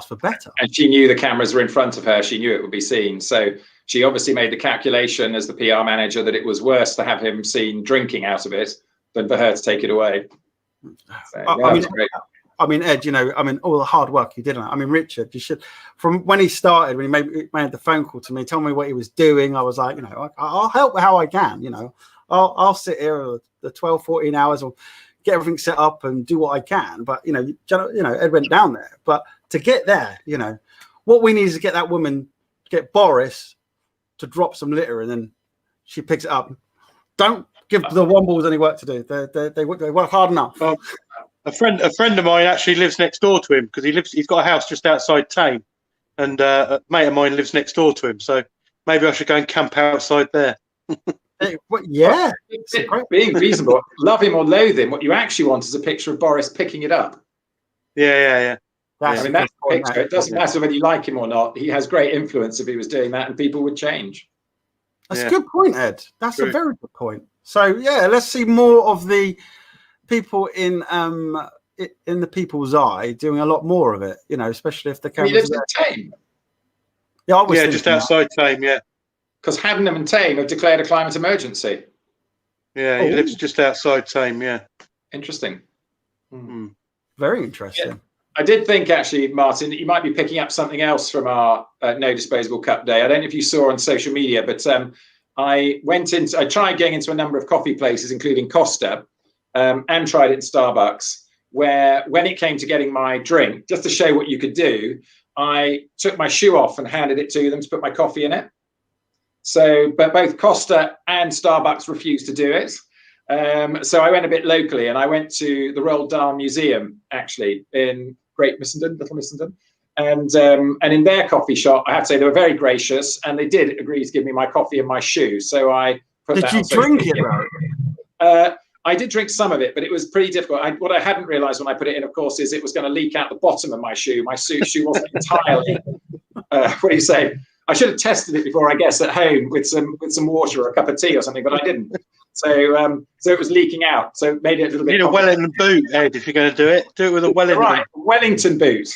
for better. And she knew the cameras were in front of her. She knew it would be seen. So she obviously made the calculation as the PR manager that it was worse to have him seen drinking out of it than for her to take it away. So, I mean, Ed, you know, I mean, all the hard work you did on it. I mean, Richard, you should, from when he started, when he made the phone call to me, tell me what he was doing. I was like, you know, I'll help how I can, you know. I'll sit here the 12, 14 hours or get everything set up and do what I can. But, you know, Ed went down there. But to get there, you know, what we need is to get that woman, get Boris to drop some litter and then she picks it up. Don't give the Wombles any work to do. They work hard enough. A friend of mine actually lives next door to him because he's got a house just outside Tame, and a mate of mine lives next door to him. So maybe I should go and camp outside there. Yeah, being reasonable. Love him or loathe him, what you actually want is a picture of Boris picking it up. Yeah. I mean, that's the picture. It doesn't matter whether you like him or not. He has great influence if he was doing that, and people would change. That's a good point, Ed. That's a very good point. So yeah, let's see more of the people in the people's eye doing a lot more of it. You know, especially if the cameras. He lives in Tame. Yeah, just outside Tame. Yeah, because Haddenham and Tame have declared a climate emergency. Yeah, he lives just outside Tame. Yeah, interesting. Very interesting. Yeah. I did think, actually, Martin, that you might be picking up something else from our No Disposable Cup Day. I don't know if you saw on social media, but I tried going into a number of coffee places, including Costa, and tried it in Starbucks, where when it came to getting my drink, just to show what you could do, I took my shoe off and handed it to them to put my coffee in it. So, but both Costa and Starbucks refused to do it. So I went a bit locally, and I went to the Roald Dahl Museum, actually, in Little Missenden. And in their coffee shop, I have to say, they were very gracious, and they did agree to give me my coffee and my shoe. So I put Did that you on drink social it, media. I did drink some of it, but it was pretty difficult. What I hadn't realised when I put it in, of course, is it was going to leak out the bottom of my shoe. My shoe wasn't entirely. What do you say? I should have tested it before, I guess, at home with some water or a cup of tea or something, but I didn't. So it was leaking out. So it made it a little bit. You need a Wellington boot, Ed, if you're going to do it. Do it with a Wellington. Right, Wellington boot.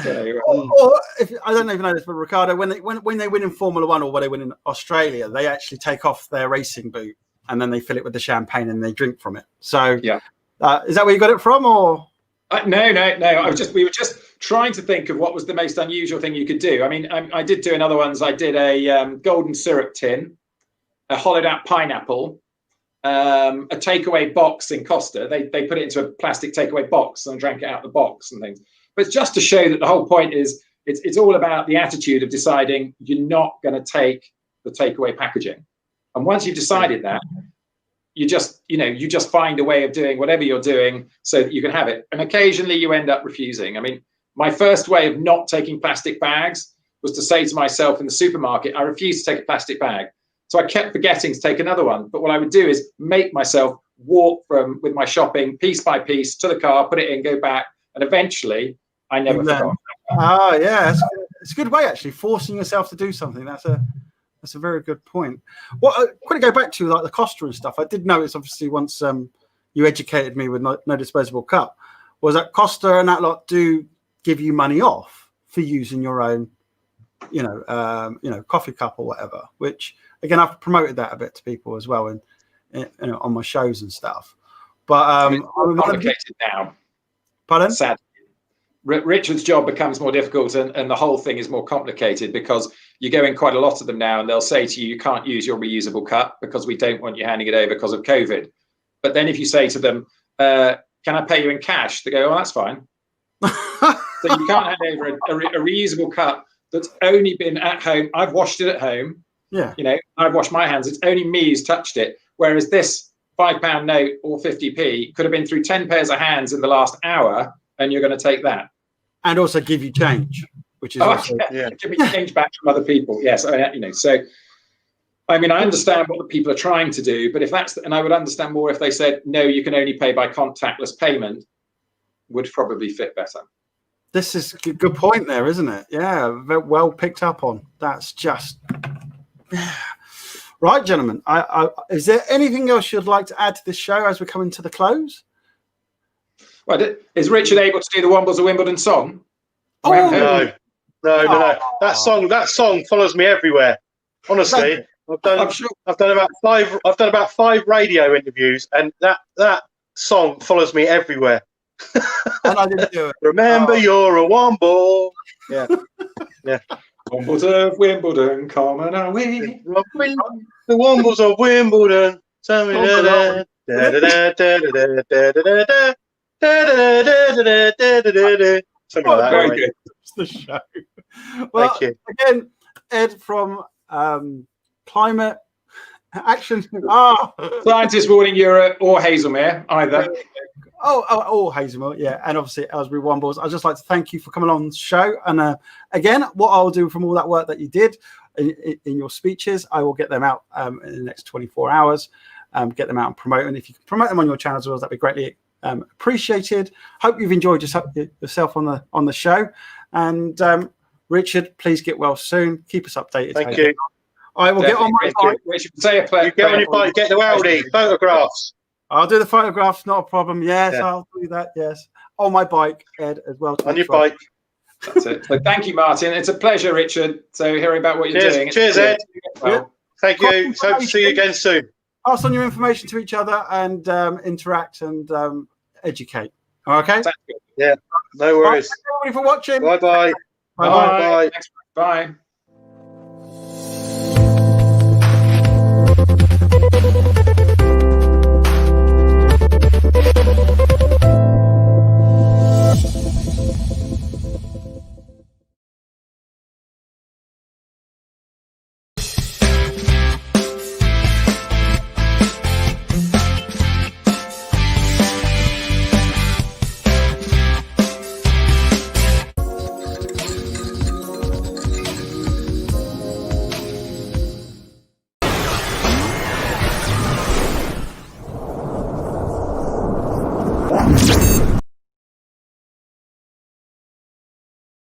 So, or if, I don't even know this, but Ricardo, when they win in Formula One or when they win in Australia, they actually take off their racing boot and then they fill it with the champagne and they drink from it. So yeah, is that where you got it from, or? No. We were just trying to think of what was the most unusual thing you could do. I mean, I did do another ones. I did a golden syrup tin, a hollowed out pineapple, a takeaway box in Costa. They put it into a plastic takeaway box and drank it out of the box and things. But it's just to show that the whole point is it's all about the attitude of deciding you're not going to take the takeaway packaging. And once you've decided that, you just find a way of doing whatever you're doing so that you can have it. And occasionally you end up refusing. I mean, my first way of not taking plastic bags was to say to myself in the supermarket, I refuse to take a plastic bag. So I kept forgetting to take another one. But what I would do is make myself walk with my shopping piece by piece to the car, put it in, go back. And eventually I never forgot. Oh, yeah. It's a good way, actually, forcing yourself to do something. That's a very good point. Well, I want to go back to like the Costa and stuff. I did notice, obviously, once you educated me with No Disposable Cup, was that Costa and that lot do give you money off for using your own, coffee cup or whatever. Which again, I've promoted that a bit to people as well, and on my shows and stuff. But it's complicated now. Pardon? Sadly. Richard's job becomes more difficult and the whole thing is more complicated because you go in quite a lot of them now and they'll say to you, you can't use your reusable cup because we don't want you handing it over because of COVID. But then if you say to them, can I pay you in cash? They go, oh, that's fine. So you can't hand over a reusable cup that's only been at home. I've washed it at home. Yeah. I've washed my hands. It's only me who's touched it. Whereas this £5 note or 50p could have been through 10 pairs of hands in the last hour. And you're going to take that, and also give you change, which is give me change back from other people. Yes, So, I mean, I understand what the people are trying to do, but and I would understand more if they said no, you can only pay by contactless payment. Would probably fit better. This is a good point there, isn't it? Yeah, very well picked up on. That's just right, gentlemen. Is there anything else you'd like to add to this show as we're coming to the close? Well, is Richard able to do the Wombles of Wimbledon song? No. That song follows me everywhere. Honestly, I've done about five radio interviews, and that song follows me everywhere. And I didn't do it. Remember, you're a Womble. Yeah. Wombles of Wimbledon, come on our way. The Wombles of Wimbledon. Something like that. Very good. It's the show. Well, thank you. Again, Ed from Climate Action. Scientists Warning Europe or Hazelmere, either. Oh, Hazelmere, yeah. And obviously, Aylesbury Wombles. I'd just like to thank you for coming on the show. And again, what I'll do from all that work that you did in your speeches, I will get them out in the next 24 hours, get them out and promote. And if you can promote them on your channel as well, that'd be greatly appreciated. Hope you've enjoyed yourself on the show. And Richard, please get well soon. Keep us updated. Thank you. I will get on my bike. You get on your bike, get the Audi, photographs. I'll do the photographs, not a problem. Yes, yeah. I'll do that. Yes. On my bike, Ed, as well. On your bike. That's it. So thank you, Martin. It's a pleasure, Richard. So hearing about what you're doing. Cheers, Ed. Well, thank you. Hope to see you again soon. Pass on your information to each other and interact and educate. Okay? Yeah, no worries. Thank you everybody for watching. Bye-bye. Bye-bye. Bye.